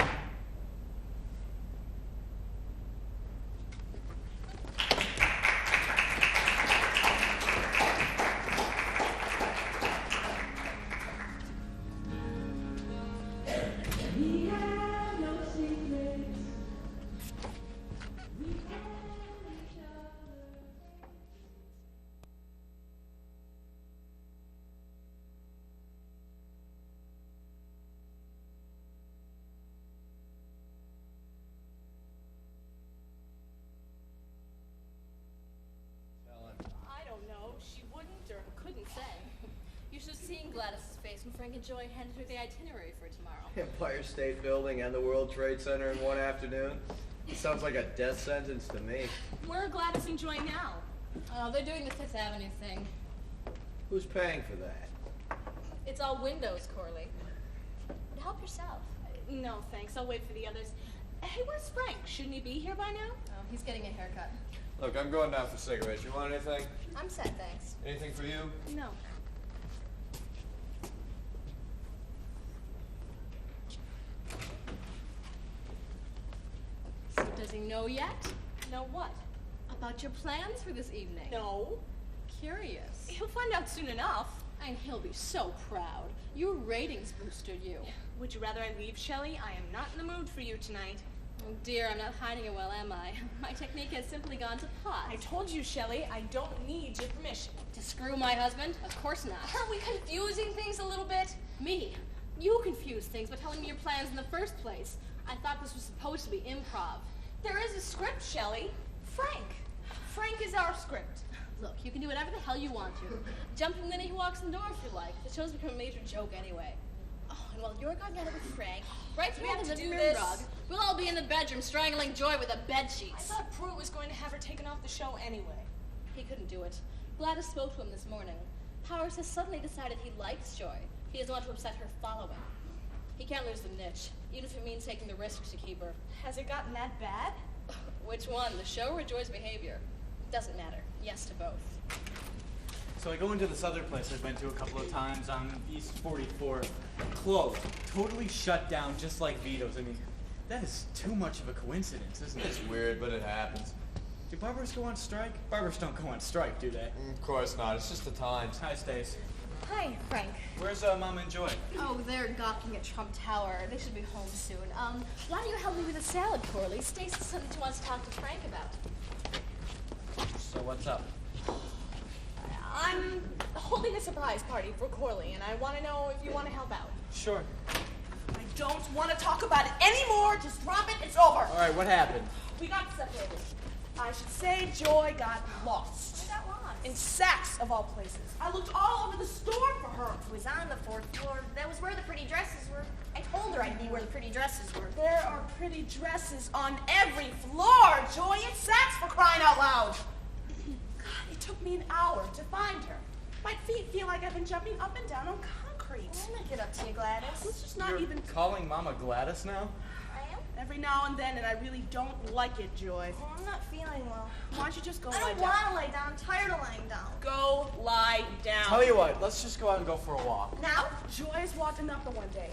I don't know. She wouldn't or couldn't say. You should have seen Gladys's face when Frank and Joy handed her the itinerary for tomorrow. Empire State Building and the World Trade Center in one afternoon. It sounds like a death sentence to me. Where are Gladys and Joy now? Oh, they're doing the Fifth Avenue thing. Who's paying for that? It's all windows, Corley. But help yourself. No, thanks. I'll wait for the others. Hey, where's Frank? Shouldn't he be here by now? Oh, he's getting a haircut. Look, I'm going down for cigarettes. You want anything? I'm set, thanks. Anything for you? No. So does he know yet? know what? About your plans for this evening. No. Curious. He'll find out soon enough. And he'll be so proud. Your ratings boosted you. Would you rather I leave, Shelley? I am not in the mood for you tonight. Oh dear, I'm not hiding it well, am I? My technique has simply gone to pot. I told you, Shelley, I don't need your permission. To screw my husband? Of course not. Aren't we confusing things a little bit? Me? You confused things by telling me your plans in the first place. I thought this was supposed to be improv. There is a script, Shelley. Frank is our script. Look, you can do whatever the hell you want to. Jump the minute he walks in the door if you like. The show's become a major joke anyway. Oh, and while you're gone together with Frank, right Do we through have the to do living room this? rug, we'll all be in the bedroom strangling Joy with the bed I sheets. thought Pruitt was going to have her taken off the show anyway. He couldn't do it. Gladys spoke to him this morning. Powers has suddenly decided he likes Joy. He doesn't want to upset her following. He can't lose the niche, even if it means taking the risk to keep her. Has it gotten that bad? Which one, the show or Joy's behavior? Doesn't matter. Yes to both. So I go into this other place I've been to a couple of times on East 44th. Closed. Totally shut down, just like Vito's. I mean, that is too much of a coincidence, isn't it? It's weird, but it happens. Do barbers go on strike? Barbers don't go on strike, do they? Of course not. It's just the times. Hi, Stace. Hi, Frank. Where's Mom and Joy? Oh, they're gawking at Trump Tower. They should be home soon. Why don't you help me with a salad, Corley? Stacy said something she wants to talk to Frank about. So what's up? I'm holding a surprise party for Corley, and I want to know if you want to help out. Sure. I don't want to talk about it anymore. Just drop it. It's over. All right, what happened? We got separated. I should say Joy got lost. I got lost. In Saks, of all places. I looked all over the store for her. It was on the 4th floor. That was where the pretty dresses were. I told her I'd be where the pretty dresses were. There are pretty dresses on every floor, Joy. It's Saks, for crying out loud. God, it took me an hour to find her. My feet feel like I've been jumping up and down on concrete. I'll make it up to you, Gladys. It's just not You're even calling Mama Gladys now? I am? every now and then, and I really don't like it, Joy. Oh, I'm not feeling well. Why don't you just go I lie don't down? want to lie down. I'm tired of lying down. Go lie down. Tell you what, let's just go out and go for a walk. Now? Joy is walking up the one day.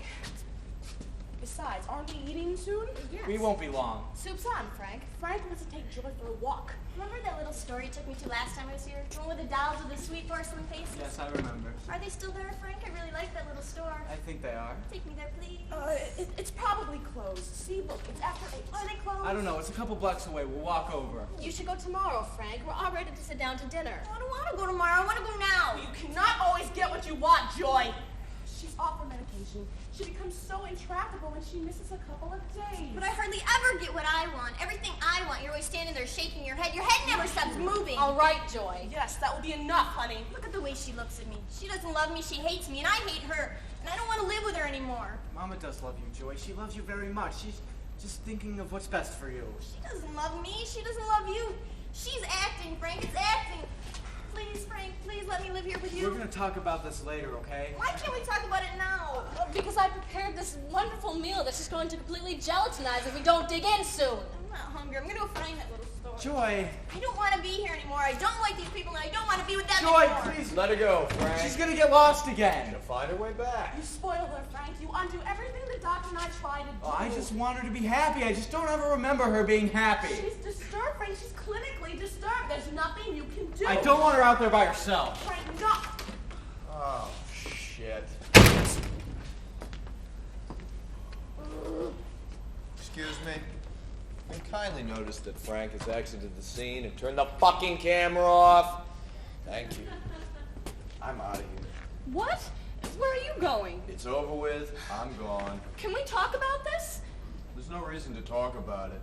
Besides, aren't we eating soon? Yes. We won't be long. Soup's on, Frank. Frank wants to take Joy for a walk. Remember that little store you took me to last time I was here? The one with the dolls with the sweet porcelain faces? Yes, I remember. Are they still there, Frank? I really like that little store. I think they are. Take me there, please. It's probably closed. See, look, it's after 8. Are they closed? I don't know. It's a couple blocks away. We'll walk over. You should go tomorrow, Frank. We're all ready to sit down to dinner. I don't want to go tomorrow. I want to go now. You cannot always get what you want, Joy. She's off her medication. She becomes so intractable when she misses a couple of days. But I hardly ever get what I want. Everything I want, you're always standing there shaking your head. Your head never stops moving. All right, Joy. Yes, that will be enough, honey. Look at the way she looks at me. She doesn't love me. She hates me, and I hate her. And I don't want to live with her anymore. Mama does love you, Joy. She loves you very much. She's just thinking of what's best for you. She doesn't love me. She doesn't love you. She's acting, Frank. It's acting. Please, Frank, please let me live here with you. We're gonna talk about this later, okay? Why can't we talk about it now? Because I prepared this wonderful meal that's just going to completely gelatinize if we don't dig in soon. I'm not hungry. I'm going to go find that little store. Joy! I don't want to be here anymore. I don't like these people, and I don't want to be with them Joy, anymore. please! Let her go, Frank. She's gonna get lost again! She'll find her way back. You spoil her, Frank. You undo everything the doctor and I try to do. Oh, I just want her to be happy. I just don't ever remember her being happy. She's disturbed, Frank. She's clinically disturbed. There's nothing you can do. I don't want her out there by herself. Frank, no. Oh, shit. Excuse me. And kindly notice that Frank has exited the scene and turned the fucking camera off. Thank you. I'm out of here. What? Where are you going? It's over with. I'm gone. Can we talk about this? There's no reason to talk about it.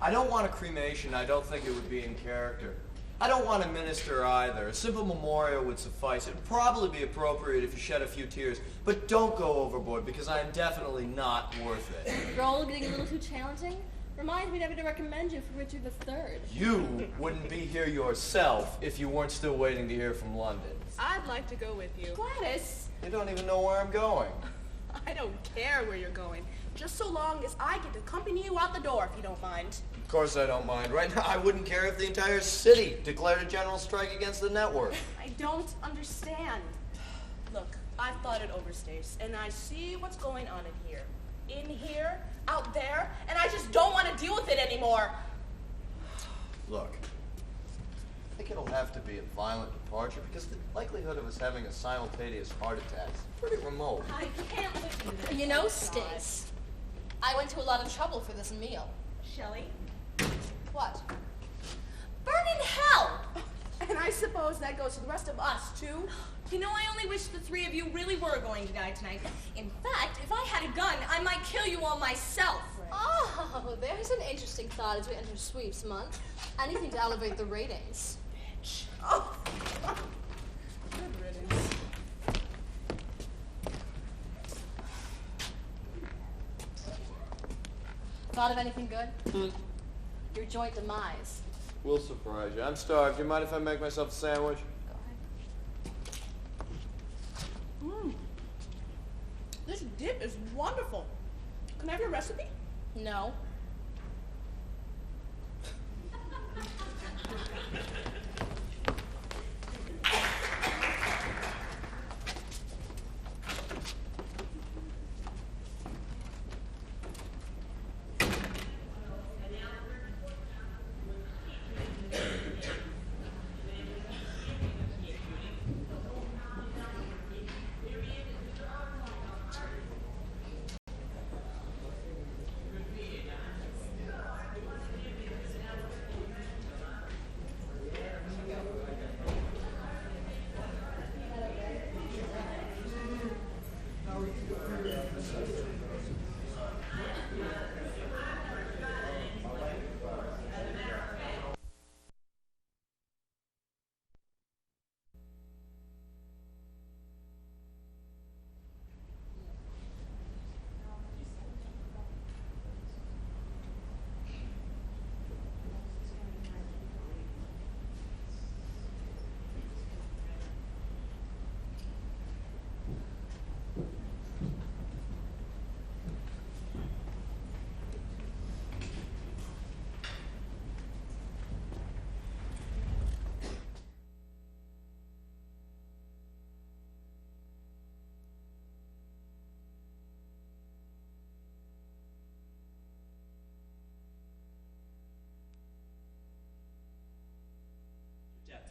I don't want a cremation. I don't think it would be in character. I don't want a minister either. A simple memorial would suffice. It would probably be appropriate if you shed a few tears. But don't go overboard, because I am definitely not worth it. Role getting a little too challenging? Reminds me never to recommend you for Richard III. You wouldn't be here yourself if you weren't still waiting to hear from London. I'd like to go with you. Gladys, You don't even know where I'm going. I don't care where you're going. Just so long as I get to accompany you out the door, if you don't mind. Of course I don't mind. Right now, I wouldn't care if the entire city declared a general strike against the network. I don't understand. Look, I've thought it over, Stace, and I see what's going on in here. In here, out there, and I just don't want to deal with it anymore. Look, I think it'll have to be a violent departure because the likelihood of us having a simultaneous heart attack is pretty remote. I can't believe it. You know, Stace, I went to a lot of trouble for this meal. Shelley? What? Burn in hell! And I suppose that goes to the rest of us, too? You know, I only wish the three of you really were going to die tonight. In fact, if I had a gun, I might kill you all myself. Oh, there's an interesting thought as we enter sweeps month. Anything to elevate the ratings. Oh. Good riddance. Thought of anything good? Your joint demise. We'll surprise you. I'm starved. Do you mind if I make myself a sandwich? Go ahead. This dip is wonderful. Can I have your recipe? No.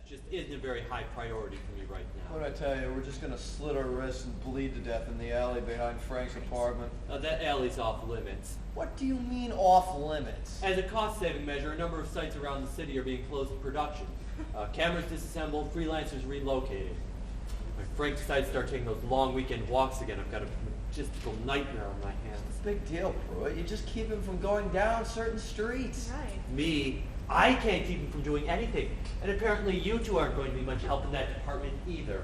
Just isn't a very high priority for me right now. What'd I tell you? We're just gonna slit our wrists and bleed to death in the alley behind Frank's apartment. That alley's off limits. What do you mean off limits? As a cost-saving measure, a number of sites around the city are being closed to production. Cameras disassembled, freelancers relocated. When Frank decides to start taking those long weekend walks again, I've got a logistical nightmare on my hands. It's a big deal, Pruitt. You just keep him from going down certain streets. Right. Me, I can't keep him from doing anything. And apparently you two aren't going to be much help in that department either.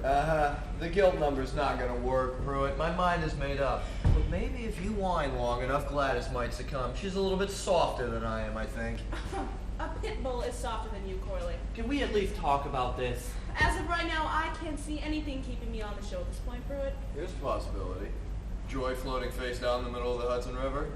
The guilt number's not gonna work, Pruitt. My mind is made up. But maybe if you whine long enough, Gladys might succumb. She's a little bit softer than I am, I think. A pit bull is softer than you, Corley. Can we at least talk about this? As of right now, I can't see anything keeping me on the show at this point, Pruitt. Here's a possibility. Joy floating face down the middle of the Hudson River.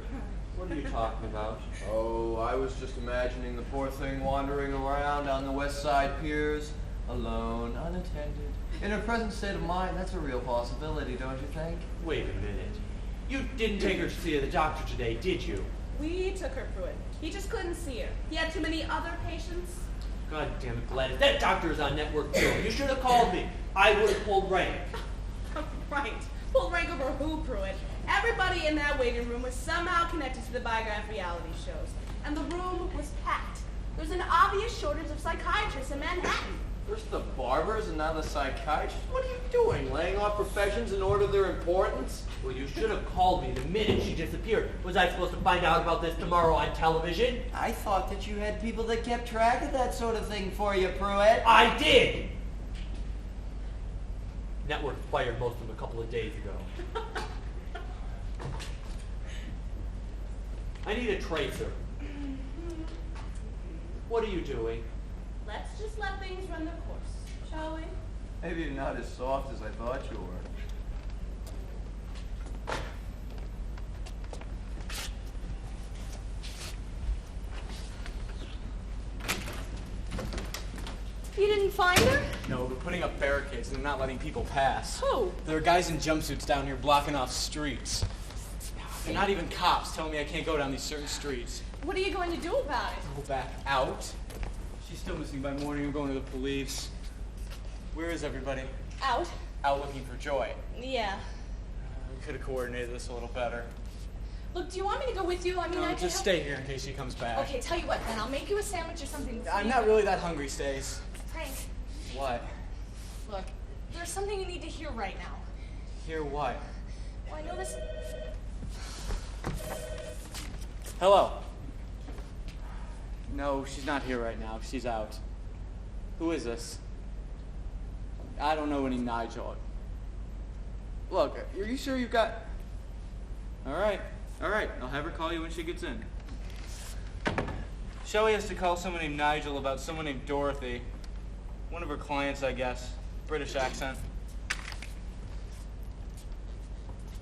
What are you talking about? Oh, I was just imagining the poor thing wandering around on the West Side piers, alone, unattended. In her present state of mind, that's a real possibility, don't you think? Wait a minute. You didn't take her to see the doctor today, did you? We took her, Pruitt. He just couldn't see her. He had too many other patients. God damn it, Gladys. That doctor is on network too. You should have called me. I would have pulled rank. Right. Pulled rank over who, Pruitt? Everybody in that waiting room was somehow connected to the Biograph reality shows. And the room was packed. There's an obvious shortage of psychiatrists in Manhattan. First the barbers and now the psychiatrists? What are you doing? Laying off professions in order of their importance? Well, you should have called me the minute she disappeared. Was I supposed to find out about this tomorrow on television? I thought that you had people that kept track of that sort of thing for you, Pruitt. I did! Network fired most of them a couple of days ago. I need a tracer. What are you doing? Let's just let things run their course, shall we? Maybe you're not as soft as I thought you were. You didn't find her? No, we're putting up barricades and not letting people pass. Who? There are guys in jumpsuits down here blocking off streets. They're not even cops telling me I can't go down these certain streets. What are you going to do about it? Go back out. She's still missing by morning. I'm going to the police. Where is everybody? Out? Out looking for Joy. Yeah. We could have coordinated this a little better. Look, do you want me to go with you? I mean, No, I can just help- stay here in case she comes back. Okay, tell you what then. I'll make you a sandwich or something. before I'm you not go. really that hungry, Stace. Frank, What? look, there's something you need to hear right now. Hear what? Well, I know this. Hello. No, she's not here right now. She's out. Who is this? I don't know any Nigel. Look, are you sure you've got... All right. I'll have her call you when she gets in. Shelley has to call someone named Nigel about someone named Dorothy. One of her clients, I guess. British accent.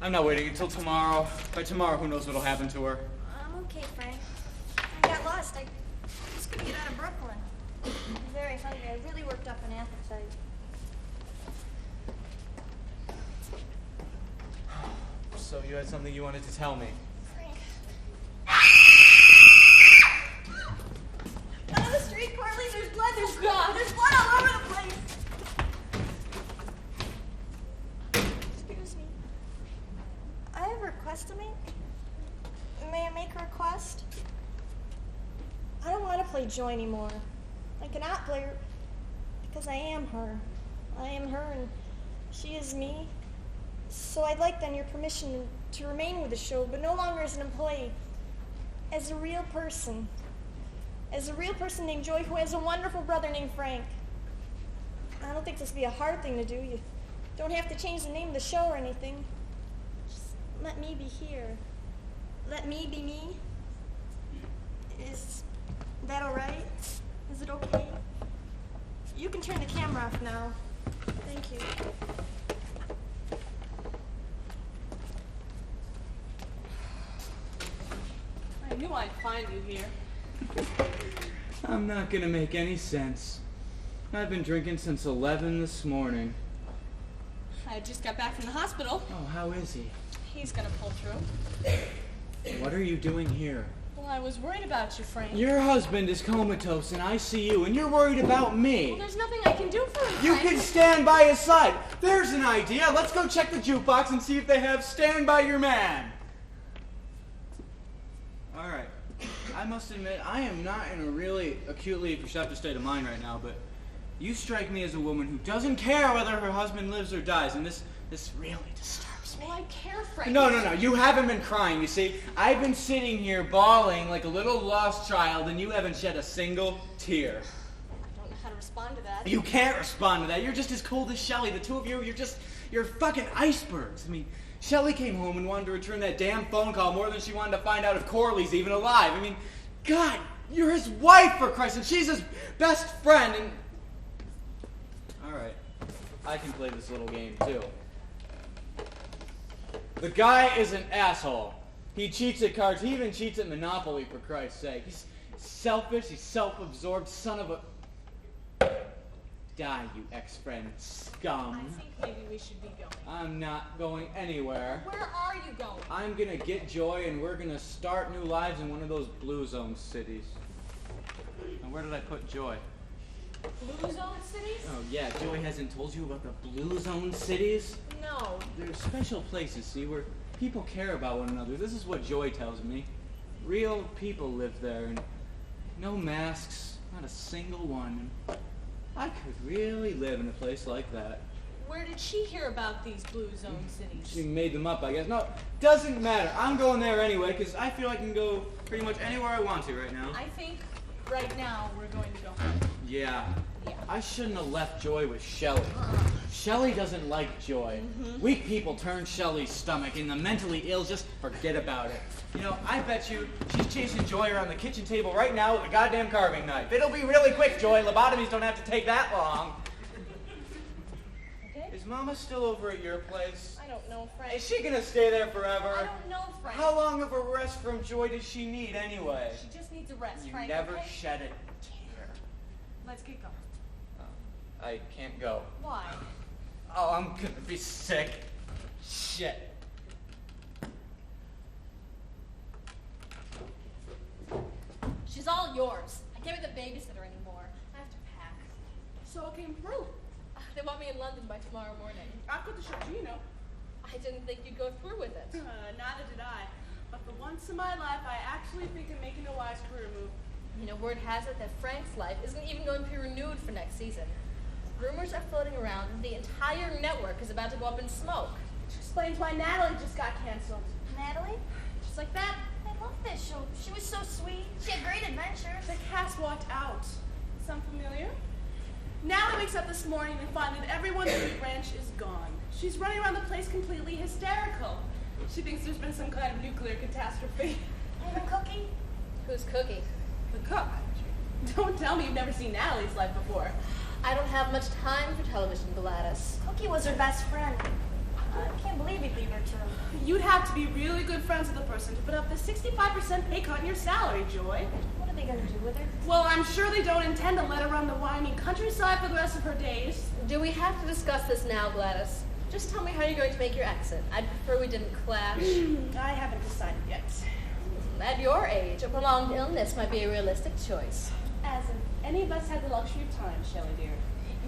I'm not waiting until tomorrow. By tomorrow, who knows what'll happen to her. I'm okay, Frank. I got lost. I was gonna get out of Brooklyn. I'm very hungry. I really worked up an appetite. So you had something you wanted to tell me. Frank. On the street, Carly, there's blood. There's blood. There's blood all over the place. Excuse me. I have a request to make. May I make a request? I don't want to play Joy anymore. I cannot play her because I am her. I am her and she is me. So I'd like then your permission to remain with the show, but no longer as an employee. As a real person. As a real person named Joy who has a wonderful brother named Frank. I don't think this would be a hard thing to do. You don't have to change the name of the show or anything. Just let me be here. Let me be me. Is that all right? Is it okay? You can turn the camera off now. Thank you. I knew I'd find you here. I'm not gonna make any sense. I've been drinking since 11 this morning. I just got back from the hospital. Oh, how is he? He's gonna pull through. What are you doing here? Well, I was worried about you, Frank. Your husband is comatose in ICU, and you're worried about me. Well, there's nothing I can do for him, You Frank. can stand by his side. There's an idea. Let's go check the jukebox and see if they have Stand By Your Man. All right. I must admit, I am not in a really acutely perceptive state of mind right now, but you strike me as a woman who doesn't care whether her husband lives or dies, and this really disturbs me. Well, I care, Frank. No. You haven't been crying, you see. I've been sitting here bawling like a little lost child, and you haven't shed a single tear. I don't know how to respond to that. You can't respond to that. You're just as cold as Shelley. The two of you, you're fucking icebergs. I mean, Shelley came home and wanted to return that damn phone call more than she wanted to find out if Corley's even alive. I mean, God, you're his wife, for Christ, and she's his best friend, and... All right, I can play this little game, too. The guy is an asshole. He cheats at cards. He even cheats at Monopoly, for Christ's sake. He's selfish. He's self-absorbed son of a... Die, you ex-friend scum. I think maybe we should be going. I'm not going anywhere. Where are you going? I'm gonna get Joy and we're gonna start new lives in one of those blue zone cities. And where did I put Joy? Blue zone cities? Oh yeah, Joy hasn't told you about the blue zone cities? No. They're special places, see, where people care about one another. This is what Joy tells me. Real people live there, and no masks, not a single one. I could really live in a place like that. Where did she hear about these blue zone cities? She made them up, I guess. No, doesn't matter. I'm going there anyway, because I feel I can go pretty much anywhere I want to right now. I think right now we're going to go home. Yeah. Yeah. I shouldn't have left Joy with Shelley. Shelley doesn't like Joy. Weak people turn Shelley's stomach, and the mentally ill just forget about it. You know, I bet you she's chasing Joy around the kitchen table right now with a goddamn carving knife. It'll be really quick, Joy. Lobotomies don't have to take that long. Okay? Is Mama still over at your place? I don't know, Frank. Is she gonna stay there forever? I don't know, Frank. How long of a rest from Joy does she need anyway? She just needs a rest, You Frank. never okay? shed a tear. Let's get going. I can't go. Why? Oh, I'm gonna be sick. Shit. She's all yours. I can't be the babysitter anymore. So it came through. They want me in London by tomorrow morning. I've got the show, you know. I didn't think you'd go through with it. Neither did I. But for once in my life, I actually think I'm making a wise career move. You know, word has it that Frank's life isn't even going to be renewed for next season. Rumors are floating around that the entire network is about to go up in smoke. Which explains why Natalie just got canceled. Natalie? Just like that. I love this show. She was so sweet. She had great adventures. The cast walked out. Sound familiar? Natalie wakes up this morning and finds that everyone at the ranch is gone. She's running around the place completely hysterical. She thinks there's been some kind of nuclear catastrophe. And the cookie? Who's Cookie? The cook. Don't tell me you've never seen Natalie's life before. I don't have much time for television, Gladys. Cookie was her best friend. I can't believe you'd leave her too. You'd have to be really good friends with a person to put up the 65% pay cut in your salary, Joy. What are they going to do with her? Well, I'm sure they don't intend to let her run the Wyoming countryside for the rest of her days. Do we have to discuss this now, Gladys? Just tell me how you're going to make your exit. I'd prefer we didn't clash. I haven't decided yet. At your age, a prolonged illness might be a realistic choice. As if any of us had the luxury of time, Shelley dear.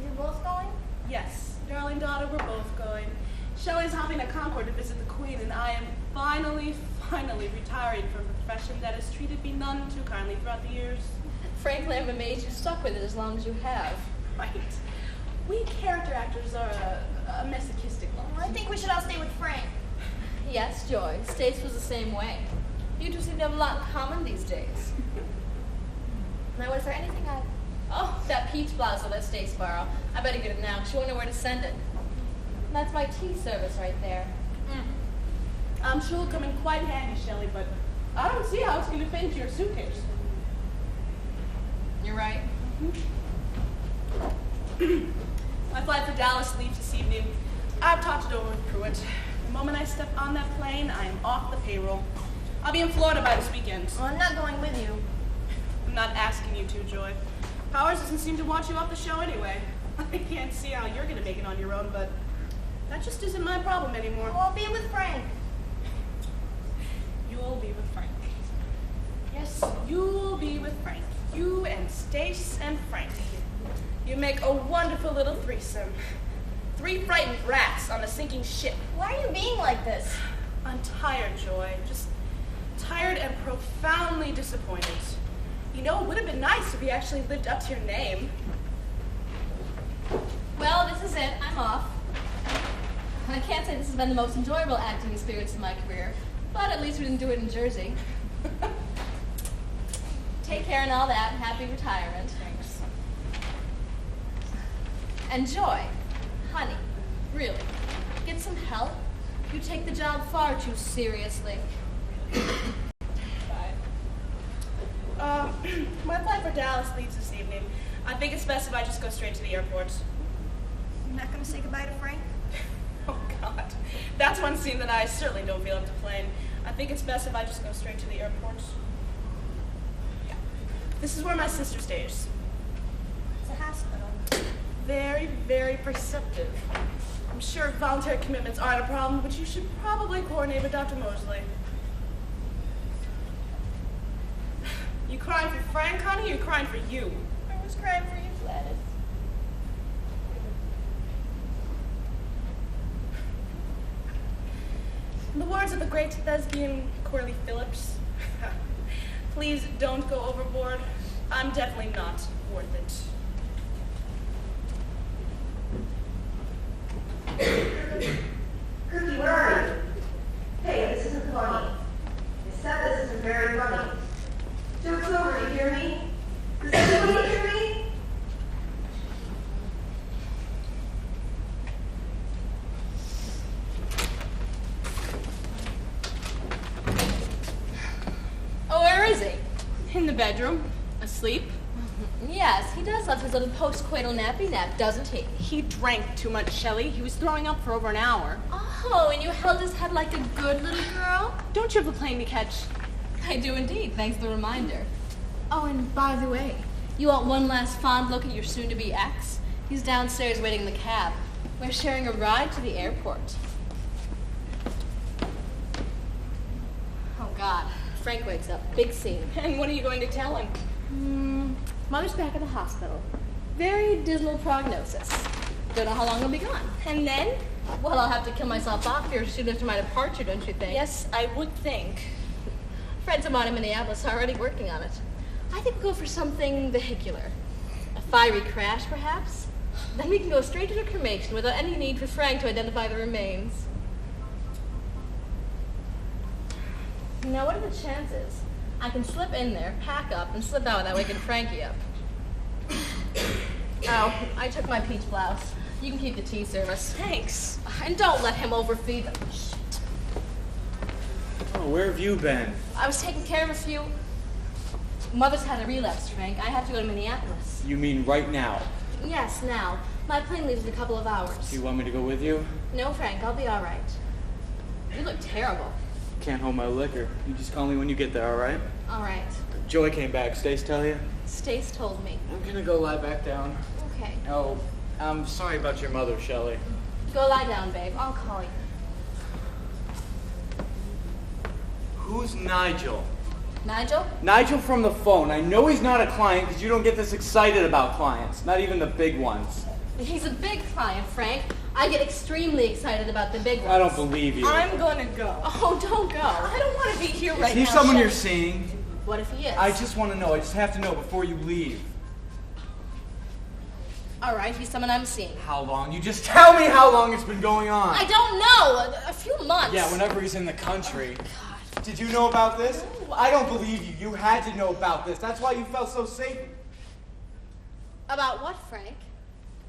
You're both going? Yes, darling daughter, we're both going. Shelley's hopping to Concord to visit the Queen, and I am finally retiring from a profession that has treated me none too kindly throughout the years. Frankly, I'm amazed you stuck with it as long as you have. Right. We character actors are a masochistic lot. Well, I think we should all stay with Frank. Yes, Joy. Stace was the same way. You two seem to have a lot in common these days. Now, was there anything I... Oh, that peach blouse I'll let Stace borrow. I better get it now. She won't know where to send it. That's my tea service right there. I'm sure it'll come in quite handy, Shelley, but I don't see how it's going to fit into your suitcase. You're right. My flight for Dallas leaves this evening. I've talked it over with Pruitt. The moment I step on that plane, I am off the payroll. I'll be in Florida by this weekend. Well, I'm not going with you. I'm not asking you to, Joy. Powers doesn't seem to want you off the show anyway. I can't see how you're going to make it on your own, but that just isn't my problem anymore. Well, I'll be with Frank. You'll be with Frank. Yes, you'll be with Frank. You and Stace and Frank. You make a wonderful little threesome. 3 frightened rats on a sinking ship. Why are you being like this? I'm tired, Joy. Just tired and profoundly disappointed. You know, it would have been nice if you actually lived up to your name. Well, this is it. I'm off. I can't say this has been the most enjoyable acting experience in my career, but at least we didn't do it in Jersey. Take care and all that. Happy retirement. Thanks. And Joy, honey, really, get some help. You take the job far too seriously. Bye. My flight for Dallas leaves this evening. I think it's best if I just go straight to the airport. You're not going to say goodbye to Frank? Oh, God. That's one scene that I certainly don't feel up to playing. I think it's best if I just go straight to the airport. Yeah. This is where my sister stays. It's a hospital. Very, very perceptive. I'm sure voluntary commitments aren't a problem, but you should probably coordinate with Dr. Mosley. You crying for Frank, honey, or you crying for you? I was crying for you, Gladys. In the words of the great thespian Corley Phillips, please don't go overboard. I'm definitely not worth it. Cookie, where are you? Hey, this isn't funny. I said this isn't very funny. Joke's over, you hear me? Does anybody hear me? Oh, where is he? In the bedroom, asleep. Yes, he does love his little post-coital nappy nap, doesn't he? He drank too much, Shelley. He was throwing up for over an hour. Oh, and you held his head like a good little girl? Don't you have a plane to catch? I do indeed, thanks for the reminder. Oh, and by the way, you want one last fond look at your soon-to-be ex? He's downstairs waiting in the cab. We're sharing a ride to the airport. Oh, God. Frank wakes up. Big scene. And what are you going to tell him? Mother's back at the hospital. Very dismal prognosis. Don't know how long I'll be gone. And then? Well, I'll have to kill myself off here soon after my departure, don't you think? Yes, I would think. Friends of mine in Minneapolis are already working on it. I think we'll go for something vehicular. A fiery crash, perhaps? Then we can go straight to the cremation without any need for Frank to identify the remains. Now, what are the chances? I can slip in there, pack up, and slip out without waking Frankie up. Oh, I took my peach blouse. You can keep the tea service. Thanks. And don't let him overfeed them. Shh. Oh, where have you been? I was taking care of a few... Mother's had a relapse, Frank. I have to go to Minneapolis. You mean right now? Yes, now. My plane leaves in a couple of hours. Do you want me to go with you? No, Frank, I'll be all right. You look terrible. Can't hold my liquor. You just call me when you get there, all right? All right. Joy came back. Stace tell you? Stace told me. I'm gonna go lie back down. Okay. Oh, I'm sorry about your mother, Shelley. Go lie down, babe. I'll call you. Who's Nigel? Nigel? Nigel from the phone. I know he's not a client because you don't get this excited about clients, not even the big ones. He's a big client, Frank. I get extremely excited about the big ones. I don't believe you. I'm gonna go. Oh, don't go. I don't want to be here right Is he now. someone Shelley. you're seeing? What if he is? I just want to know. I just have to know before you leave. All right, he's someone I'm seeing. How long? You just tell me how long it's been going on. I don't know. A few months. Yeah, whenever he's in the country. God. Did you know about this? No. I don't believe you. You had to know about this. That's why you felt so safe. About what, Frank?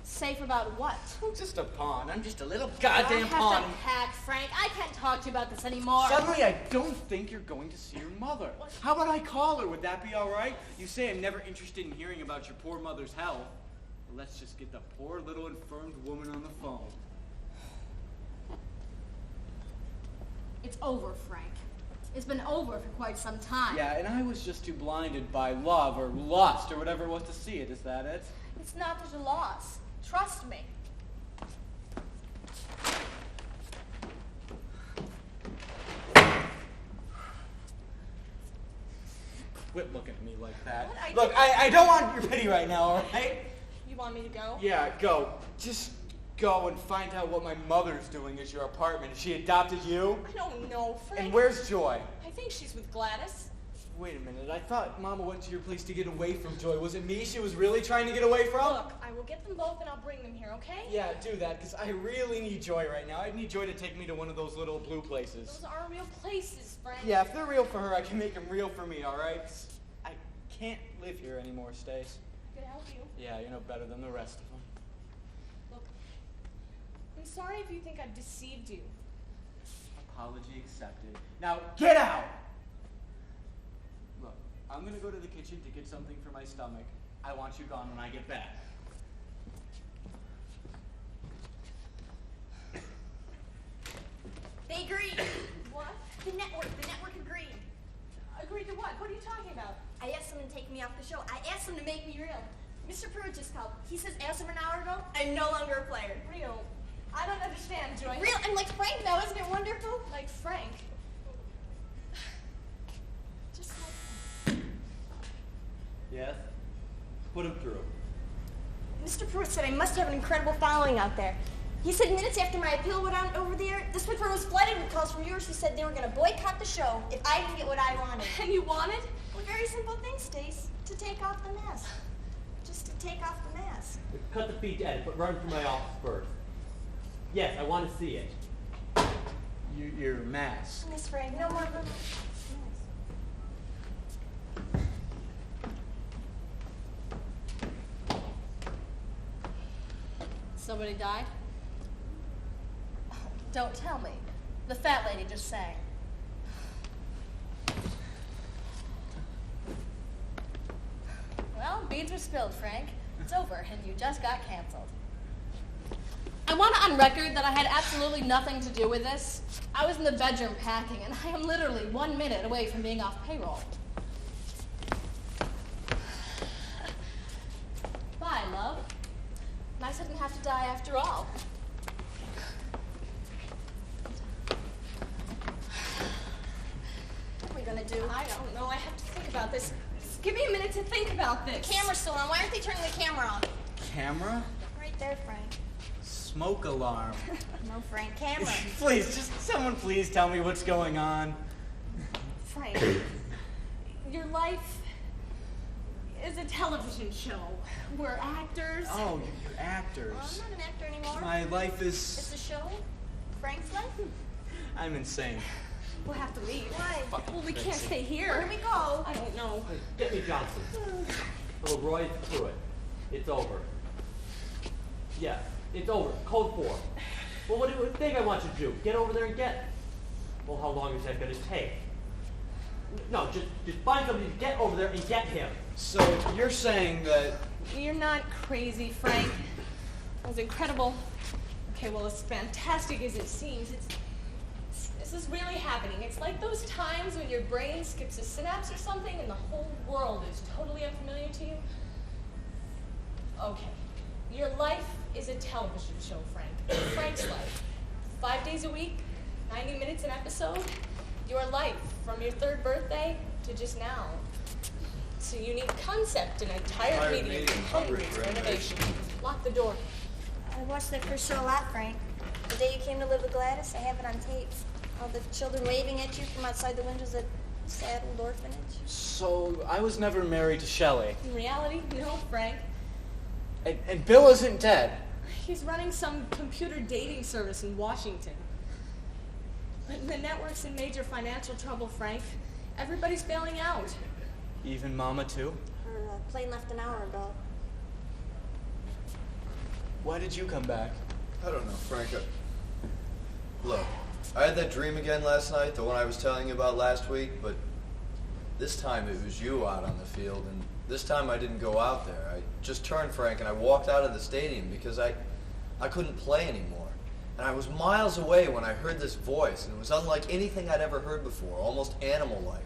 Safe about what? I'm just a pawn. I'm just a little I goddamn have pawn. to pack, Frank. I can't talk to you about this anymore. Suddenly, I don't think you're going to see your mother. How about I call her? Would that be all right? You say I'm never interested in hearing about your poor mother's health. Well, let's just get the poor little infirmed woman on the phone. It's over, Frank. It's been over for quite some time. Yeah, and I was just too blinded by love or lust or whatever it was to see it. Is that it? It's not such a loss. Trust me. Quit looking at me like that. What? Look, I don't want your pity right now, all right? You want me to go? Yeah, go. Just go and find out what my mother's doing at your apartment. Has she adopted you? I don't know, Frank. And where's Joy? I think she's with Gladys. Wait a minute. I thought Mama went to your place to get away from Joy. Was it me she was really trying to get away from? Look, I will get them both and I'll bring them here, okay? Yeah, do that, because I really need Joy right now. I need Joy to take me to one of those little blue places. Those are real places, Frank. Yeah, if they're real for her, I can make them real for me, all right? I can't live here anymore, Stace. I can help you. Yeah, you're no better than the rest of them. Look, I'm sorry if you think I've deceived you. Apology accepted. Now, get out! Look, I'm gonna go to the kitchen to get something for my stomach. I want you gone when I get back. They agreed. What? The network agreed. Agreed to what? What are you talking about? I asked them to take me off the show. I asked them to make me real. Mr. Pruitt just called. He says as of an hour ago, I'm no longer a player. Real. I don't understand, Joy. Real and like Frank now, isn't it wonderful? Like Frank. Just like Yes? Put him through. Mr. Pruitt said I must have an incredible following out there. He said minutes after my appeal went on over the air, this paper was flooded with calls from viewers who said they were going to boycott the show if I didn't get what I wanted. And you wanted? Well, very simple thing, Stace. To take off the mask. Just to take off the mask. Cut the feed to edit, but run for my office first. Yes, I want to see it. Your mask. Miss Frank, no more. Somebody died? Don't tell me. The fat lady just sang. Well, beads are spilled, Frank. It's over, and you just got canceled. I want it on record that I had absolutely nothing to do with this. I was in the bedroom packing, and I am literally 1 minute away from being off payroll. Bye, love. Nice I didn't have to die after all. What are we gonna do? I don't know. I have to think about this. Just give me a minute to think about this. The camera's still on. Why aren't they turning the camera on? Camera? Right there, Frank. Smoke alarm. No, Frank, camera. Please, just someone please tell me what's going on. Frank, your life is a television show. We're actors. Oh, you're actors. Well, I'm not an actor anymore. My life It's is... a show. Frank's life. I'm insane. We'll have to leave. Why? Well, we can't stay here. Where do we go? I don't know. Hey, get me Johnson. Oh, Roy, through it. It's over. Yeah, it's over. Code 4. Well, what do you think I want you to do? Get over there and get... Well, how long is that going to take? No, just find somebody to get over there and get him. So, you're saying that... You're not crazy, Frank. It was incredible. Okay, well, as fantastic as it seems, this is really happening. It's like those times when your brain skips a synapse or something and the whole world is totally unfamiliar to you. Okay, your life is a television show, Frank. Frank's life. 5 days a week, 90 minutes an episode. Your life from your 3rd birthday to just now. It's a unique concept, an entire medium hungry for innovation. Lock the door. I watched that first show a lot, Frank. The day you came to live with Gladys, I have it on tape. All the children waving at you from outside the windows at sad old orphanage. So, I was never married to Shelley. In reality, no, Frank. And Bill isn't dead. He's running some computer dating service in Washington. But the network's in major financial trouble, Frank. Everybody's bailing out. Even Mama, too? Her plane left an hour ago. Why did you come back? I don't know, Frank. Look, I had that dream again last night, the one I was telling you about last week, but this time it was you out on the field, and this time I didn't go out there. I just turned, Frank, and I walked out of the stadium because I couldn't play anymore. And I was miles away when I heard this voice, and it was unlike anything I'd ever heard before, almost animal-like.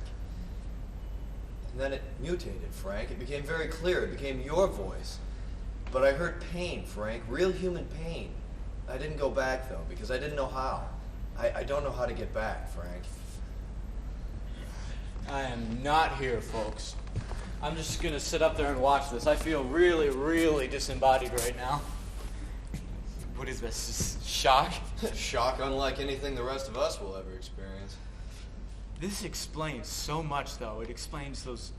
And then it mutated, Frank. It became very clear. It became your voice. But I heard pain, Frank, real human pain. I didn't go back, though, because I didn't know how. I don't know how to get back, Frank. I am not here, folks. I'm just gonna sit up there and watch this. I feel really, really disembodied right now. What is this? Just shock? Shock unlike anything the rest of us will ever experience. This explains so much, though. It explains those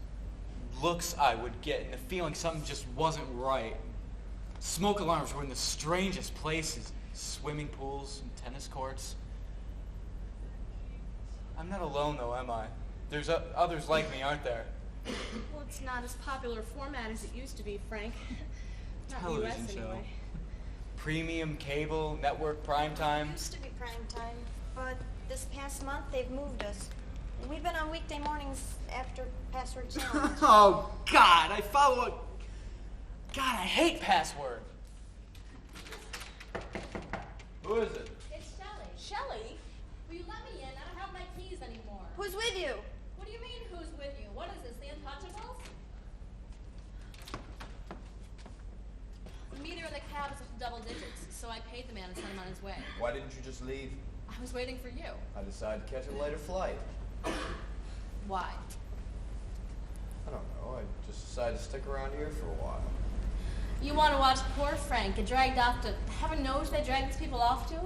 looks I would get and the feeling something just wasn't right. Smoke alarms were in the strangest places. Swimming pools and tennis courts. I'm not alone, though, am I? There's others like me, aren't there? Well, it's not as popular a format as it used to be, Frank. Not in the Television US show. anyway. Premium, cable, network, prime time. It used to be prime time, but this past month they've moved us. We've been on weekday mornings after Password Challenge. Oh, God, I follow a... God, I hate Password. Who is it? It's Shelley. Shelley? Will you let me in? I don't have my keys anymore. Who's with you? What do you mean, who's with you? What is this, the Untouchables? The meter in the cab is up to double digits, so I paid the man and sent him on his way. Why didn't you just leave? I was waiting for you. I decided to catch a later flight. Why? I don't know. I just decided to stick around here for a while. You want to watch poor Frank get dragged off to heaven knows they drag these people off to?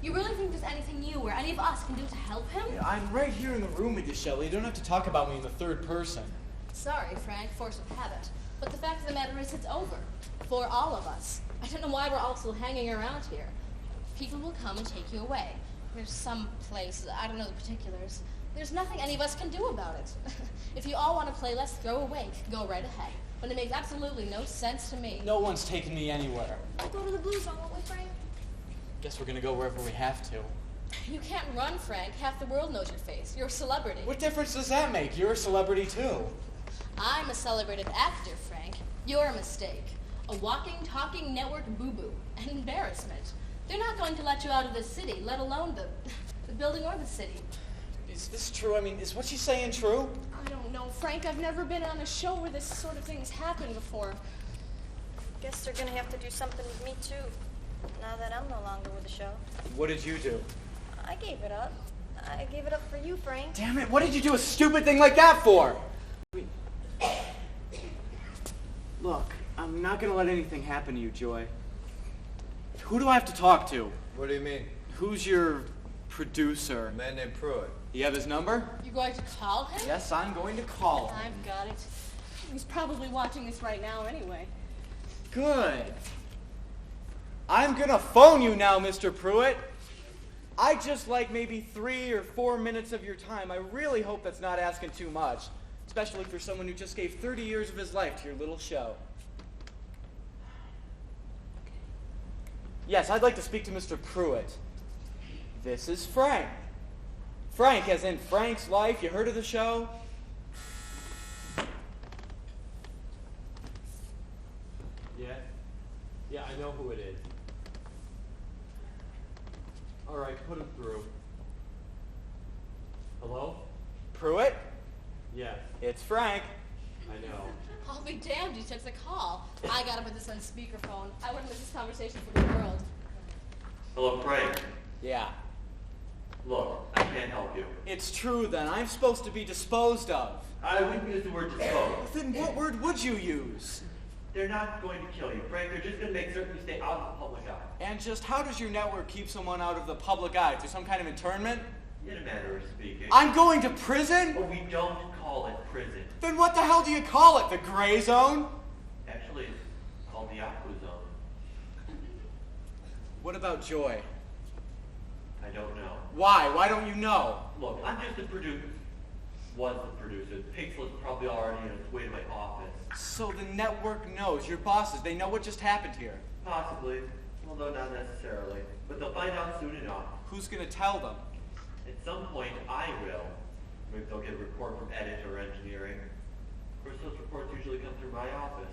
You really think there's anything you or any of us can do to help him? Yeah, I'm right here in the room with you, Shelley. You don't have to talk about me in the third person. Sorry, Frank, force of habit. But the fact of the matter is it's over. For all of us. I don't know why we're all still hanging around here. People will come and take you away. There's some place, I don't know the particulars. There's nothing any of us can do about it. If you all want to play Let's Throw a Wink, go right ahead. But it makes absolutely no sense to me. No one's taking me anywhere. We'll go to the Blue Zone, won't we, Frank? Guess we're gonna go wherever we have to. You can't run, Frank. Half the world knows your face. You're a celebrity. What difference does that make? You're a celebrity, too. I'm a celebrated actor, Frank. You're a mistake. A walking, talking network boo-boo. An embarrassment. They're not going to let you out of the city, let alone the building or the city. Is this true? I mean, is what she's saying true? I don't know, Frank. I've never been on a show where this sort of thing's happened before. Guess they're gonna have to do something with me too. Now that I'm no longer with the show. What did you do? I gave it up. I gave it up for you, Frank. Damn it, what did you do a stupid thing like that for? Look, I'm not gonna let anything happen to you, Joy. Who do I have to talk to? What do you mean? Who's your producer? A man named Pruitt. You have his number? You going to call him? Yes, I'm going to call him. I've got it. He's probably watching this right now anyway. Good. I'm gonna phone you now, Mr. Pruitt. I just like maybe 3 or 4 minutes of your time. I really hope that's not asking too much, especially for someone who just gave 30 years of his life to your little show. Yes, I'd like to speak to Mr. Pruitt. This is Frank. Frank, as in Frank's Life. You heard of the show? Yes? Yeah, I know who it is. All right, put him through. Hello? Pruitt? Yes, It's Frank. I know. I'll be damned, he took the call. I gotta put this on speakerphone. I wouldn't miss this conversation for the world. Hello, Frank. Yeah. Look, I can't help you. It's true then. I'm supposed to be disposed of. I wouldn't use the word dispose. Then what word would you use? They're not going to kill you, Frank. They're just going to make certain you stay out of the public eye. And just how does your network keep someone out of the public eye? Through some kind of internment? In a manner of speaking. I'm going to prison? But we don't call it prison. Then what the hell do you call it? The gray zone? Actually, it's called the Aqua Zone. What about Joy? I don't know. Why? Why don't you know? Look, I'm just a producer. Was the producer. The pink slip's probably already on its way to my office. So the network knows. Your bosses, they know what just happened here. Possibly, although not necessarily. But they'll find out soon enough. Who's going to tell them? At some point, I will. Maybe they'll get a report from edit or engineering. Of course, those reports usually come through my office.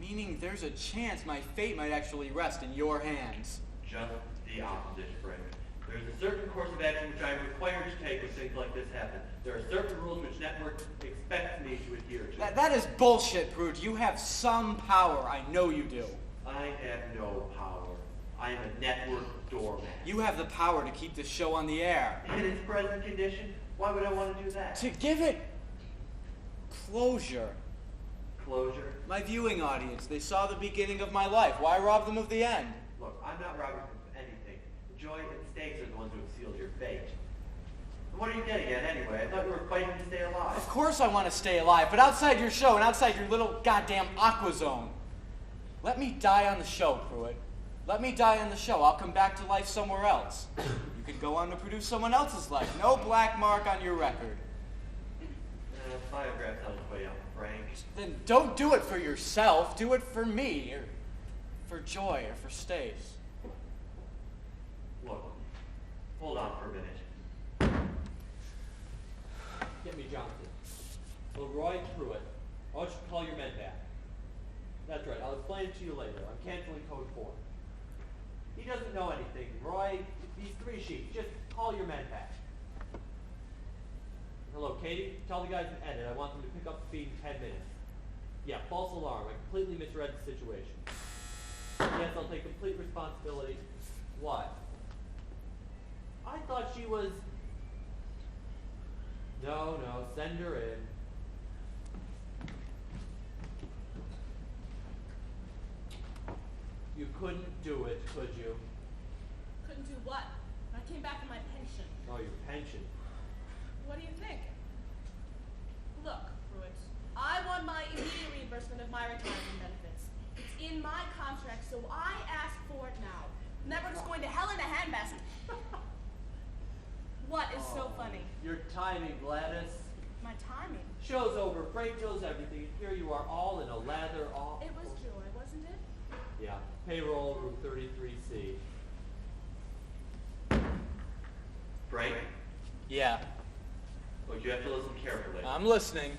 Meaning there's a chance my fate might actually rest in your hands. Just the opposite, Frank. There's a certain course of action which I am required to take when things like this happen. There are certain rules which network expects me to adhere to. That is bullshit, Pruitt. You have some power. I know you do. I have no power. I am a network doormat. You have the power to keep this show on the air. In its present condition, why would I want to do that? To give it closure. Closure? My viewing audience, they saw the beginning of my life. Why rob them of the end? Look, I'm not robbing them of anything. Joy and stakes are the ones who have sealed your fate. And what are you getting at anyway? I thought you were fighting to stay alive. Of course I want to stay alive, but outside your show and outside your little goddamn Aqua Zone. Let me die on the show, Pruitt. Let me die on the show. I'll come back to life somewhere else. You can go on to produce someone else's life. No black mark on your record. Biograph's on its way out, Frank. Then don't do it for yourself. Do it for me, or for Joy, or for Stace. Look, hold on for a minute. Get me Johnson. Leroy Pruitt. I want you to call your men back. That's right, I'll explain it to you later. I'm canceling code 4. He doesn't know anything, Roy. These 3 sheets. Just call your men back. Hello, Katie. Tell the guys in edit I want them to pick up the feed in 10 minutes. Yeah, false alarm. I completely misread the situation. Yes, I'll take complete responsibility. What? I thought she was... No, send her in. You couldn't do it, could you? Couldn't do what? I came back in my pension. Oh, your pension. What do you think? Look, Pruitt, I want my immediate reimbursement of my retirement benefits. It's in my contract, so I ask for it now. Network's going to hell in a handbasket. What is so funny? Your timing, Gladys. My timing. Show's over. Frank knows everything, and here you are all in a lather all... It was Joy, wasn't it? Yeah, payroll room 33C. Frank, Yeah, look, you have to listen carefully. I'm listening.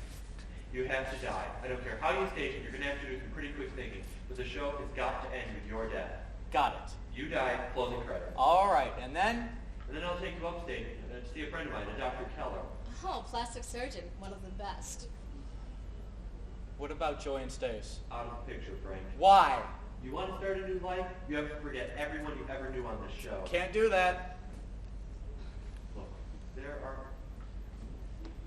You have to die. I don't care how you stage it, you're going to have to do some pretty quick thinking. But the show has got to end with your death. Got it. You die, closing credits. All right, and then? And then I'll take you upstate to see a friend of mine, a Dr. Keller. Oh, plastic surgeon, one of the best. What about Joy and Stace? Out of the picture, Frank. Why? You want to start a new life? You have to forget everyone you ever knew on this show. Can't do that. Look, there are...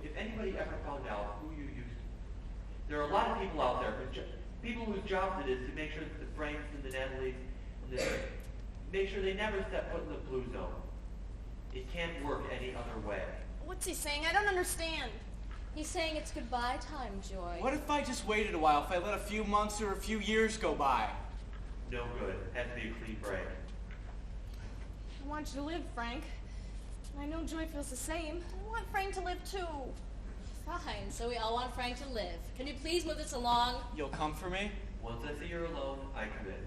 If anybody ever found out who you used to... There are a lot of people out there who People whose jobs it is to make sure that the Franks and the Natalies and make sure they never step foot in the blue zone. It can't work any other way. What's he saying? I don't understand. He's saying it's goodbye time, Joy. What if I just waited a while, if I let a few months or a few years go by? No good. Has to be a clean break. I want you to live, Frank. I know Joy feels the same. I want Frank to live too. Fine, so we all want Frank to live. Can you please move this along? You'll come for me? Once I see you're alone, I commit.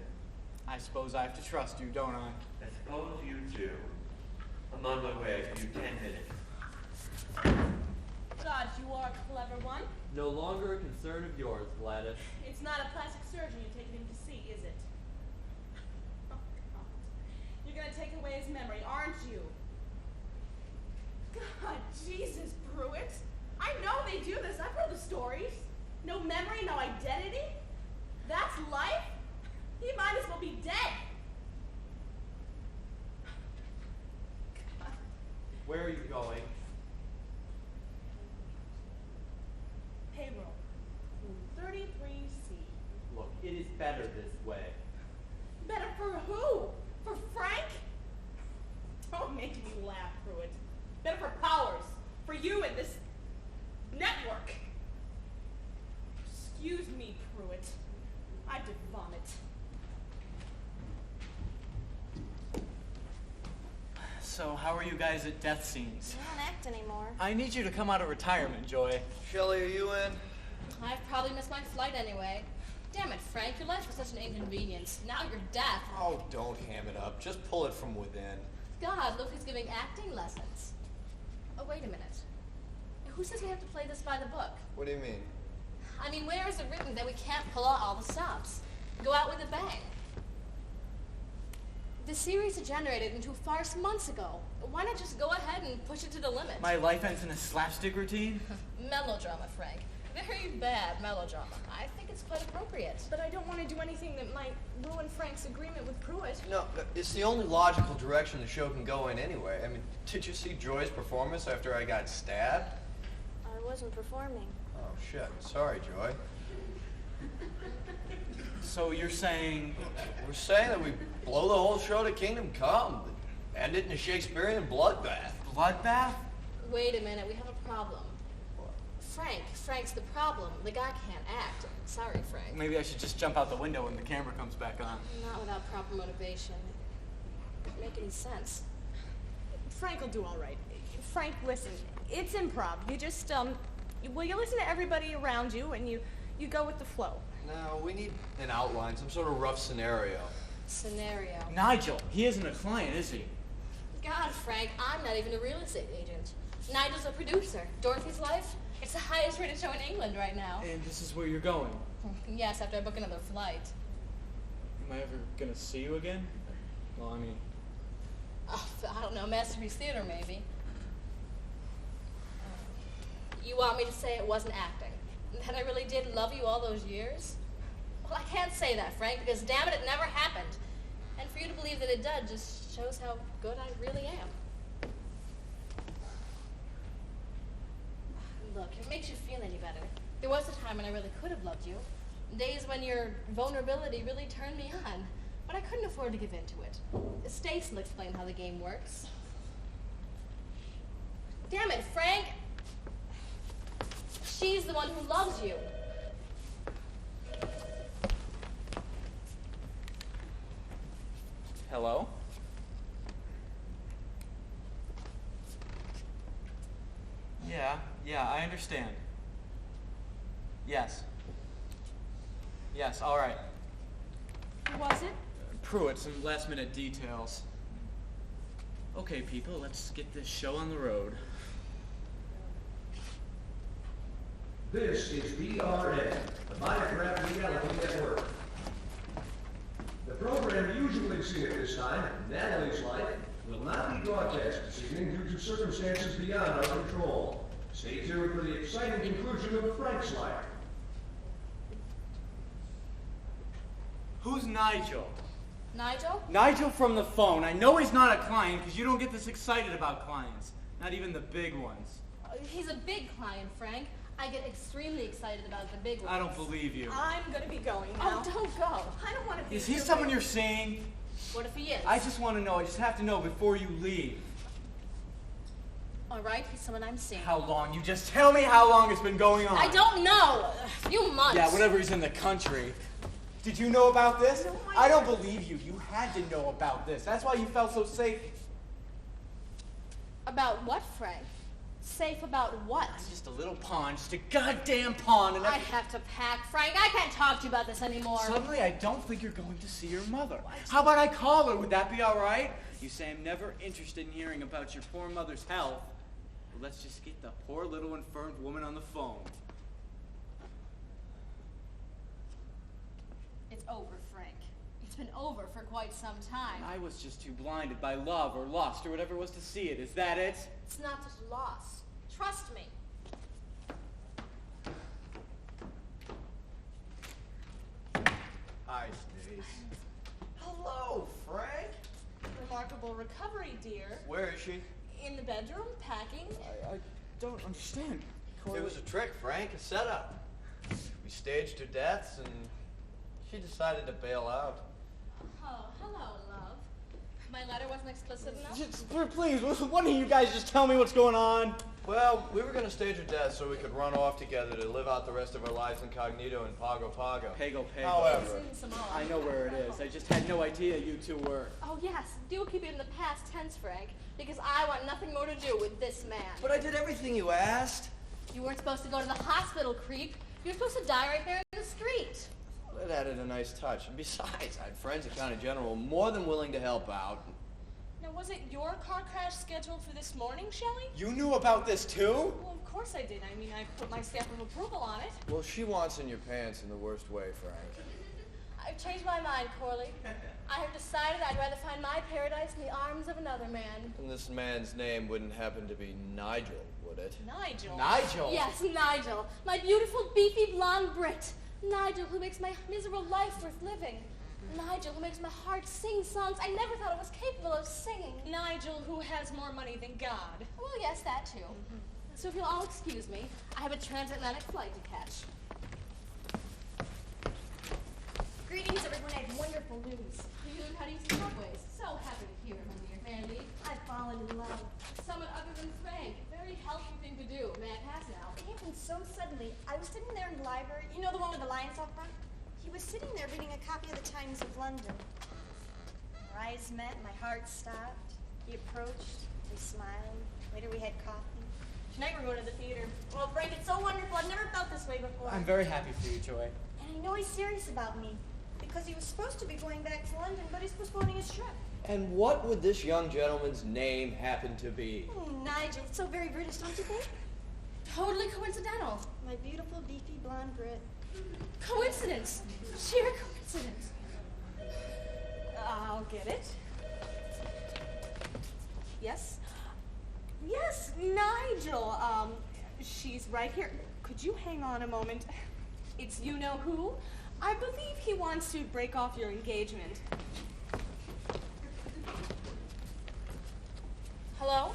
I suppose I have to trust you, don't I? I suppose you do. I'm on my way. I give you 10 minutes. God, you are a clever one. No longer a concern of yours, Gladys. It's not a plastic surgeon you're taking him to see, is it? Oh, God. You're gonna take away his memory, aren't you? God, Jesus, Pruitt. I know they do this. I've heard the stories. No memory, no identity. That's life? He might as well be dead. God. Where are you going? Payroll. Room 33C. Look, it is better this way. Better for who? For Frank? Don't make me laugh, Pruitt. Better for Powers. For you and this network. Excuse me, Pruitt. I have to vomit. So, how are you guys at death scenes? I don't act anymore. I need you to come out of retirement, Joy. Shelley, are you in? I've probably missed my flight anyway. Damn it, Frank, your life was such an inconvenience. Now you're deaf. Oh, don't ham it up. Just pull it from within. God, look who's giving acting lessons. Oh, wait a minute. Who says we have to play this by the book? What do you mean? I mean, where is it written that we can't pull out all the stops? Go out with a bang. The series degenerated into a farce months ago. Why not just go ahead and push it to the limit? My life ends in a slapstick routine? Melodrama, Frank. Very bad melodrama. I think it's quite appropriate. But I don't want to do anything that might ruin Frank's agreement with Pruitt. No, it's the only logical direction the show can go in anyway. I mean, did you see Joy's performance after I got stabbed? I wasn't performing. Oh, shit. Sorry, Joy. So you're saying... We're saying that we blow the whole show to Kingdom Come. End it in a Shakespearean bloodbath. Bloodbath? Wait a minute, we have a problem. Frank's the problem. The guy can't act. Sorry, Frank. Maybe I should just jump out the window when the camera comes back on. Not without proper motivation. It doesn't make any sense. Frank will do all right. Frank, listen, it's improv. You just, you listen to everybody around you and you go with the flow. No, we need an outline, some sort of rough scenario. Scenario. Nigel, he isn't a client, is he? God, Frank, I'm not even a real estate agent. Nigel's a producer. Dorothy's Life? It's the highest rated show in England right now. And this is where you're going? Yes, after I book another flight. Am I ever gonna see you again? Well, I mean... Oh, I don't know, Masterpiece Theater maybe. You want me to say it wasn't acting? That I really did love you all those years? Well, I can't say that, Frank, because damn it, it never happened. And for you to believe that it did just shows how good I really am. Look, if it makes you feel any better, there was a time when I really could have loved you. Days when your vulnerability really turned me on. But I couldn't afford to give in to it. Stace will explain how the game works. Damn it, Frank! She's the one who loves you. Hello? Yeah, I understand. Yes. Yes, all right. Who was it? Pruitt, some last-minute details. Okay, people, let's get this show on the road. This is BRN, the Minecraft Reality Network. The program usually seen at this time, Natalie's Life, will not be broadcast this evening due to circumstances beyond our control. Stay tuned for the exciting conclusion of Frank's Life. Who's Nigel? Nigel? Nigel from the phone. I know he's not a client because you don't get this excited about clients. Not even the big ones. He's a big client, Frank. I get extremely excited about the big ones. I don't believe you. I'm gonna be going now. Oh, don't go. I don't want to be Is he here someone with- you're seeing? What if he is? I just want to know. I just have to know before you leave. All right, he's someone I'm seeing. How long? You just tell me how long it's been going on. I don't know. A few months. Yeah, whenever he's in the country. Did you know about this? No, I don't believe you. You had to know about this. That's why you felt so safe. About what, Frank? Safe about what? I'm just a little pawn, just a goddamn pawn, and I have to pack, Frank. I can't talk to you about this anymore. suddenly I don't think you're going to see your mother. How about I call her? Would that be all right? You say I'm never interested in hearing about your poor mother's health. Well, let's just get the poor little infirmed woman on the phone. It's over, Frank. It's been over for quite some time. I was just too blinded by love or lust or whatever it was to see it. Is that it? It's not just loss. Trust me. Hi, Stace. Hello, Frank. Remarkable recovery, dear. Where is she? In the bedroom, packing. I don't understand. It was a trick, Frank, a setup. We staged her deaths, and she decided to bail out. Oh, hello, love. My letter wasn't explicit enough? Just, please, one of you guys just tell me what's going on. Well, we were going to stage her death so we could run off together to live out the rest of our lives incognito in Pago Pago. Pago Pago. However, It's in Samoa. I know where it is. I just had no idea you two were. Oh, yes. Do keep it in the past tense, Frank, because I want nothing more to do with this man. but I did everything you asked. You weren't supposed to go to the hospital, creep. You were supposed to die right there in the street. Well, that added a nice touch. And besides, I had friends at County General more than willing to help out. Now, was it your car crash scheduled for this morning, Shelley? You knew about this too? Well, of course I did. I mean, I put my stamp of approval on it. Well, she wants in your pants in the worst way, Frank. I've changed my mind, Corley. I have decided I'd rather find my paradise in the arms of another man. And this man's name wouldn't happen to be Nigel, would it? Nigel. Nigel? Yes, Nigel. My beautiful, beefy, blonde Brit. Nigel, who makes my miserable life worth living. Nigel, who makes my heart sing songs I never thought it was capable of singing. Nigel, who has more money than God. Well, yes, that too. So if you'll all excuse me, I have a transatlantic flight to catch. Greetings, everyone. I have wonderful news. You learned how to use the subways. So happy to hear it, my dear Mandy. I've fallen in love. Someone other than Frank. Very healthy thing to do. May I pass now? It happened so suddenly. I was sitting there in the library. You know the one with the lions out front? He was sitting there reading a copy of the Times of London. Our eyes met. My heart stopped. He approached. We smiled. Later we had coffee. Tonight we're going to the theater. Well, Frank, it's so wonderful. I've never felt this way before. I'm very happy for you, Joy. And I know he's serious about me. Because he was supposed to be going back to London, but he's postponing his trip. And what would this young gentleman's name happen to be? Oh, Nigel, it's so very British, don't you think? Totally coincidental. My beautiful, beefy, blonde Brit. Coincidence. Sheer coincidence. I'll get it. Yes? Yes, Nigel. She's right here. Could you hang on a moment? It's you-know-who. I believe he wants to break off your engagement. Hello?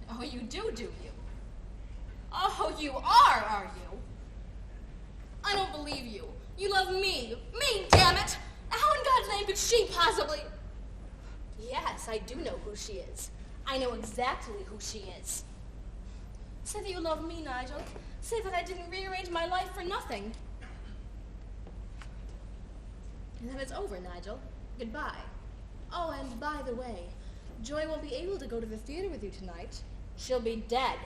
Oh, you do you? Oh, you are you? I don't believe you. You love me. Me, damn it! How in God's name could she possibly... Yes, I do know who she is. I know exactly who she is. Say that you love me, Nigel. Say that I didn't rearrange my life for nothing. And then it's over, Nigel. Goodbye. Oh, and by the way, Joy won't be able to go to the theater with you tonight. She'll be dead.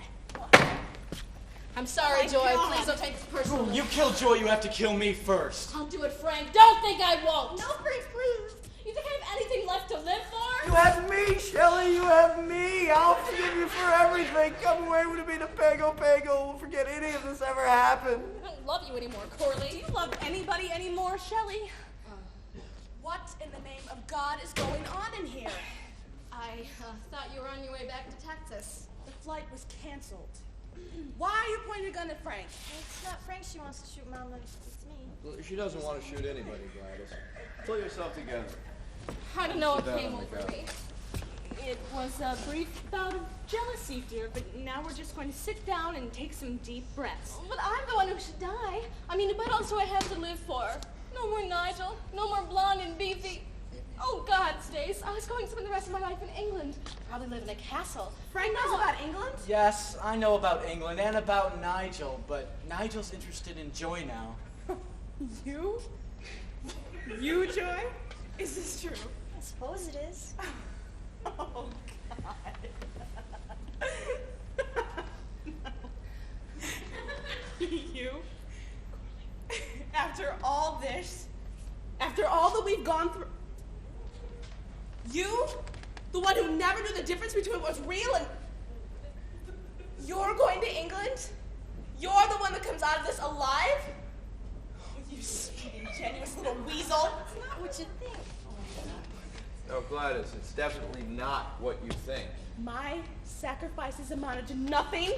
I'm sorry, Joy. Please don't take this personally. You kill Joy, you have to kill me first. I'll do it, Frank. Don't think I won't. No, Frank, please. You think I have anything left to live for? You have me, Shelley, you have me. I'll forgive you for everything. Come away with me to Pago Pago. We'll forget any of this ever happened. I don't love you anymore, Corley. Do you love anybody anymore, Shelley? What in the name of God is going on in here? I thought you were on your way back to Texas. The flight was canceled. Why are you pointing a gun at Frank? It's not Frank she wants to shoot, Mom. It's me. Well, she doesn't want to shoot anybody, Gladys. Pull yourself together. I don't know what Sit down came on the over couch. me. It was a brief bout of jealousy, dear, but now we're just going to sit down and take some deep breaths. But I'm the one who should die. I mean, what else do I have to live for? No more Nigel. No more blonde and beefy. Oh, God, Stace. I was going to spend the rest of my life in England. Probably live in a castle. Frank knows about England? Yes, I know about England and about Nigel, but Nigel's interested in Joy now. You? You, Joy? Is this true? I suppose it is. Oh, God. You? After all this, after all that we've gone through, you, the one who never knew the difference between what's real and... You're going to England? You're the one that comes out of this alive? Oh, you sweet, ingenuous little weasel. It's not what you think. No, Gladys, it's definitely not what you think. My sacrifices amounted to nothing?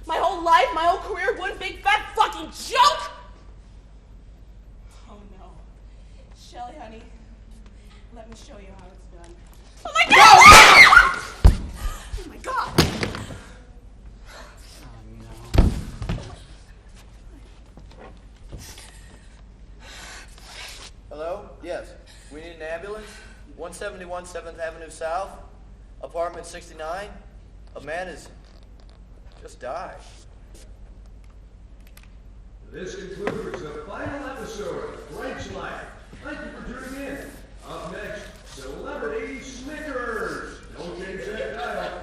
My whole life, my whole career, one big fat fucking joke? Oh no. Shelly, honey, let me show you how it's done. Oh my God! Oh my God! Hello? Yes. We need an ambulance? 171 7th Avenue South, apartment 69. A man has just died. This concludes the final episode of Frank's Life. Thank you for tuning in. Up next, Celebrity Snickers. Don't change that dial.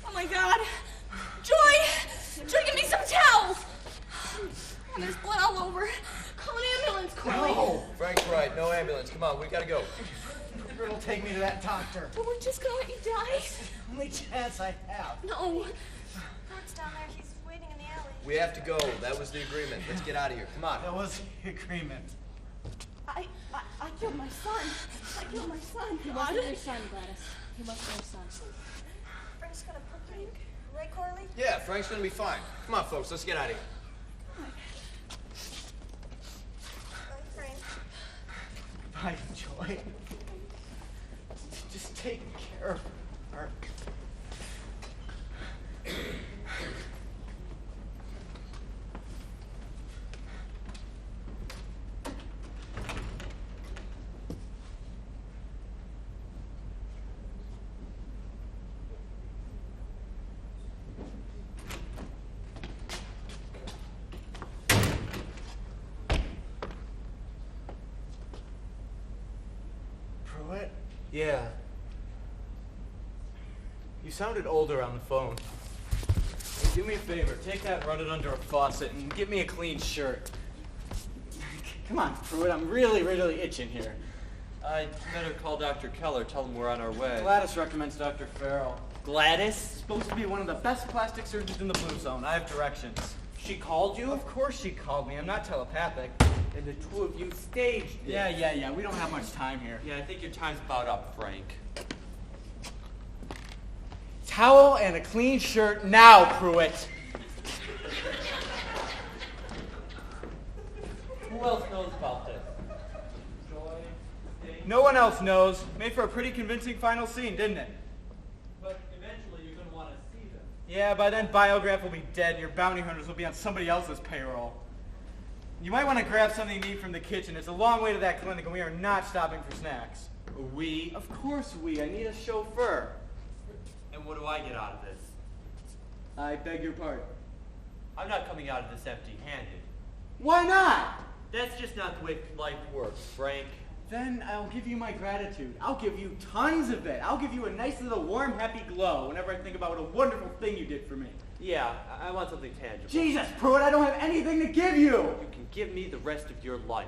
Oh my God! Joy! Joy, give me some towels! Oh, there's blood all over. Call an ambulance, quickly. No! Frank's right. No ambulance. Come on, we gotta go. It'll take me to that doctor. But we're just gonna let you die? Only chance I have. No. Kurt's down there. He's waiting in the alley. We have to go. That was the agreement. Let's get out of here. Come on. That was the agreement. I killed my son. I killed my son. He wasn't your son, Gladys. He wasn't your son. Frank's gonna put me. Right, Corley? Yeah, Frank's gonna be fine. Come on, folks. Let's get out of here. Bye, Frank. Bye, Joy. Just take care of her. Pruitt? Yeah. You sounded older on the phone. Hey, do me a favor. Take that and run it under a faucet and get me a clean shirt. Come on, Pruitt. I'm really, really itching here. I'd better call Dr. Keller, tell him we're on our way. Gladys recommends Dr. Farrell. Gladys? Supposed to be one of the best plastic surgeons in the Blue Zone. I have directions. She called you? Of course she called me. I'm not telepathic. And the two of you staged it. Yeah. We don't have much time here. Yeah, I think your time's about up, Frank. Towel and a clean shirt now, Pruitt. Who else knows about this? Joy, Sting? No one else knows. Made for a pretty convincing final scene, didn't it? But eventually you're going to want to see them. Yeah, by then Biograph will be dead and your bounty hunters will be on somebody else's payroll. You might want to grab something to eat from the kitchen. It's a long way to that clinic and we are not stopping for snacks. We? Of course we. I need a chauffeur. And what do I get out of this? I beg your pardon. I'm not coming out of this empty-handed. Why not? That's just not the way life works, Frank. Then I'll give you my gratitude. I'll give you tons of it. I'll give you a nice little warm, happy glow whenever I think about what a wonderful thing you did for me. Yeah, I want something tangible. Jesus, Pruitt, I don't have anything to give you. You can give me the rest of your life.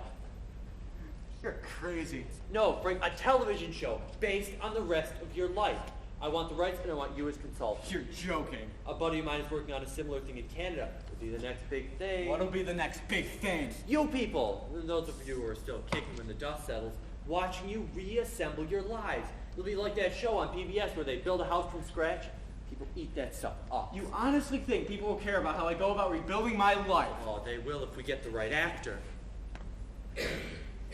You're crazy. No, Frank, a television show based on the rest of your life. I want the rights and I want you as consultant. You're joking. A buddy of mine is working on a similar thing in Canada. It'll be the next big thing. What'll be the next big thing? You people, those of you who are still kicking when the dust settles, watching you reassemble your lives. It'll be like that show on PBS where they build a house from scratch. People eat that stuff up. You honestly think people will care about how I go about rebuilding my life? Oh, they will if we get the right actor.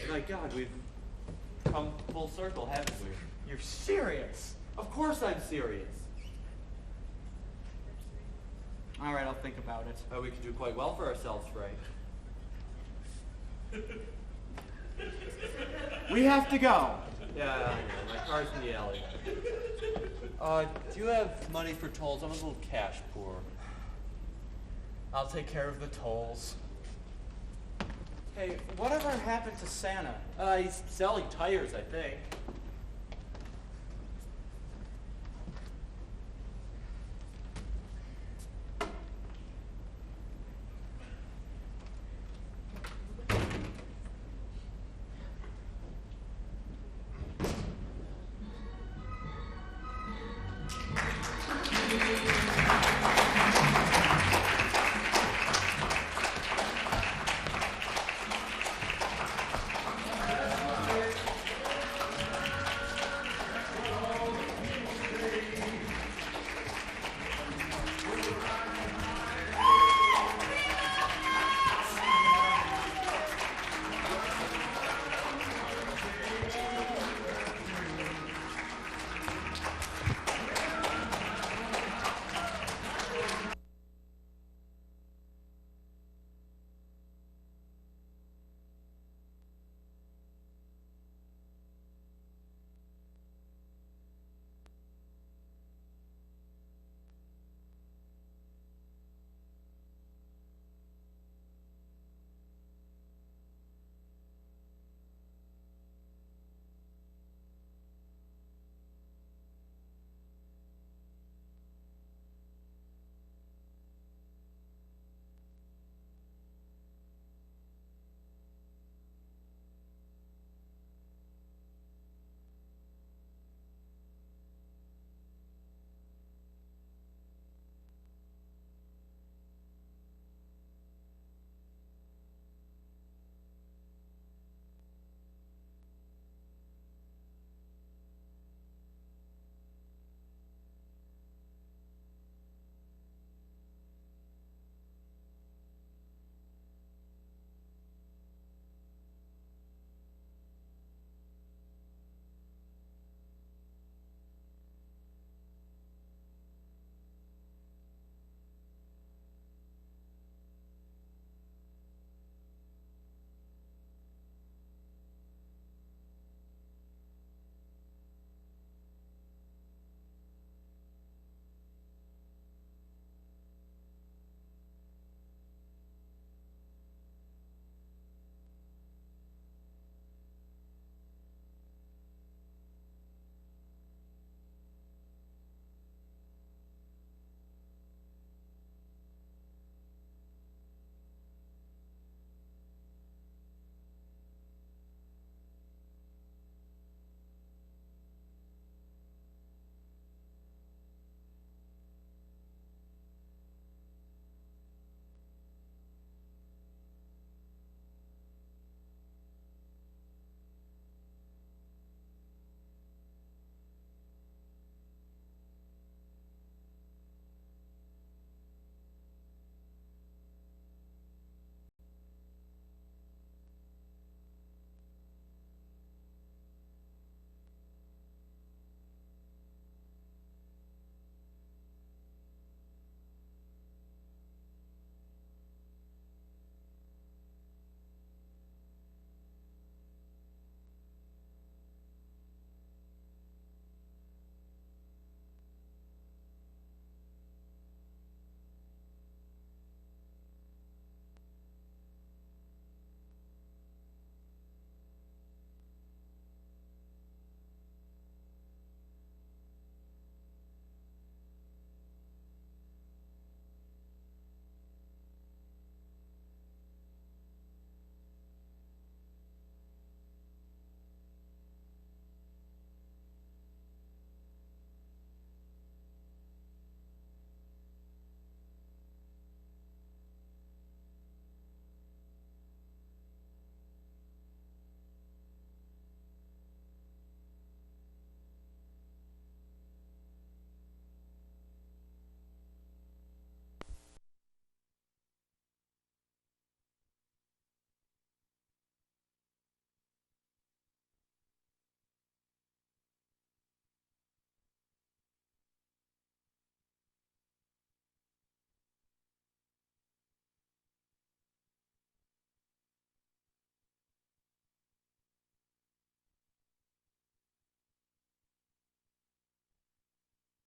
My God, we've come full circle, haven't we? You're serious? Of course I'm serious. All right, I'll think about it. We could do quite well for ourselves, Frank. We have to go. Yeah, I know. My car's in the alley. Do you have money for tolls? I'm a little cash poor. I'll take care of the tolls. Hey, whatever happened to Santa? He's selling tires, I think.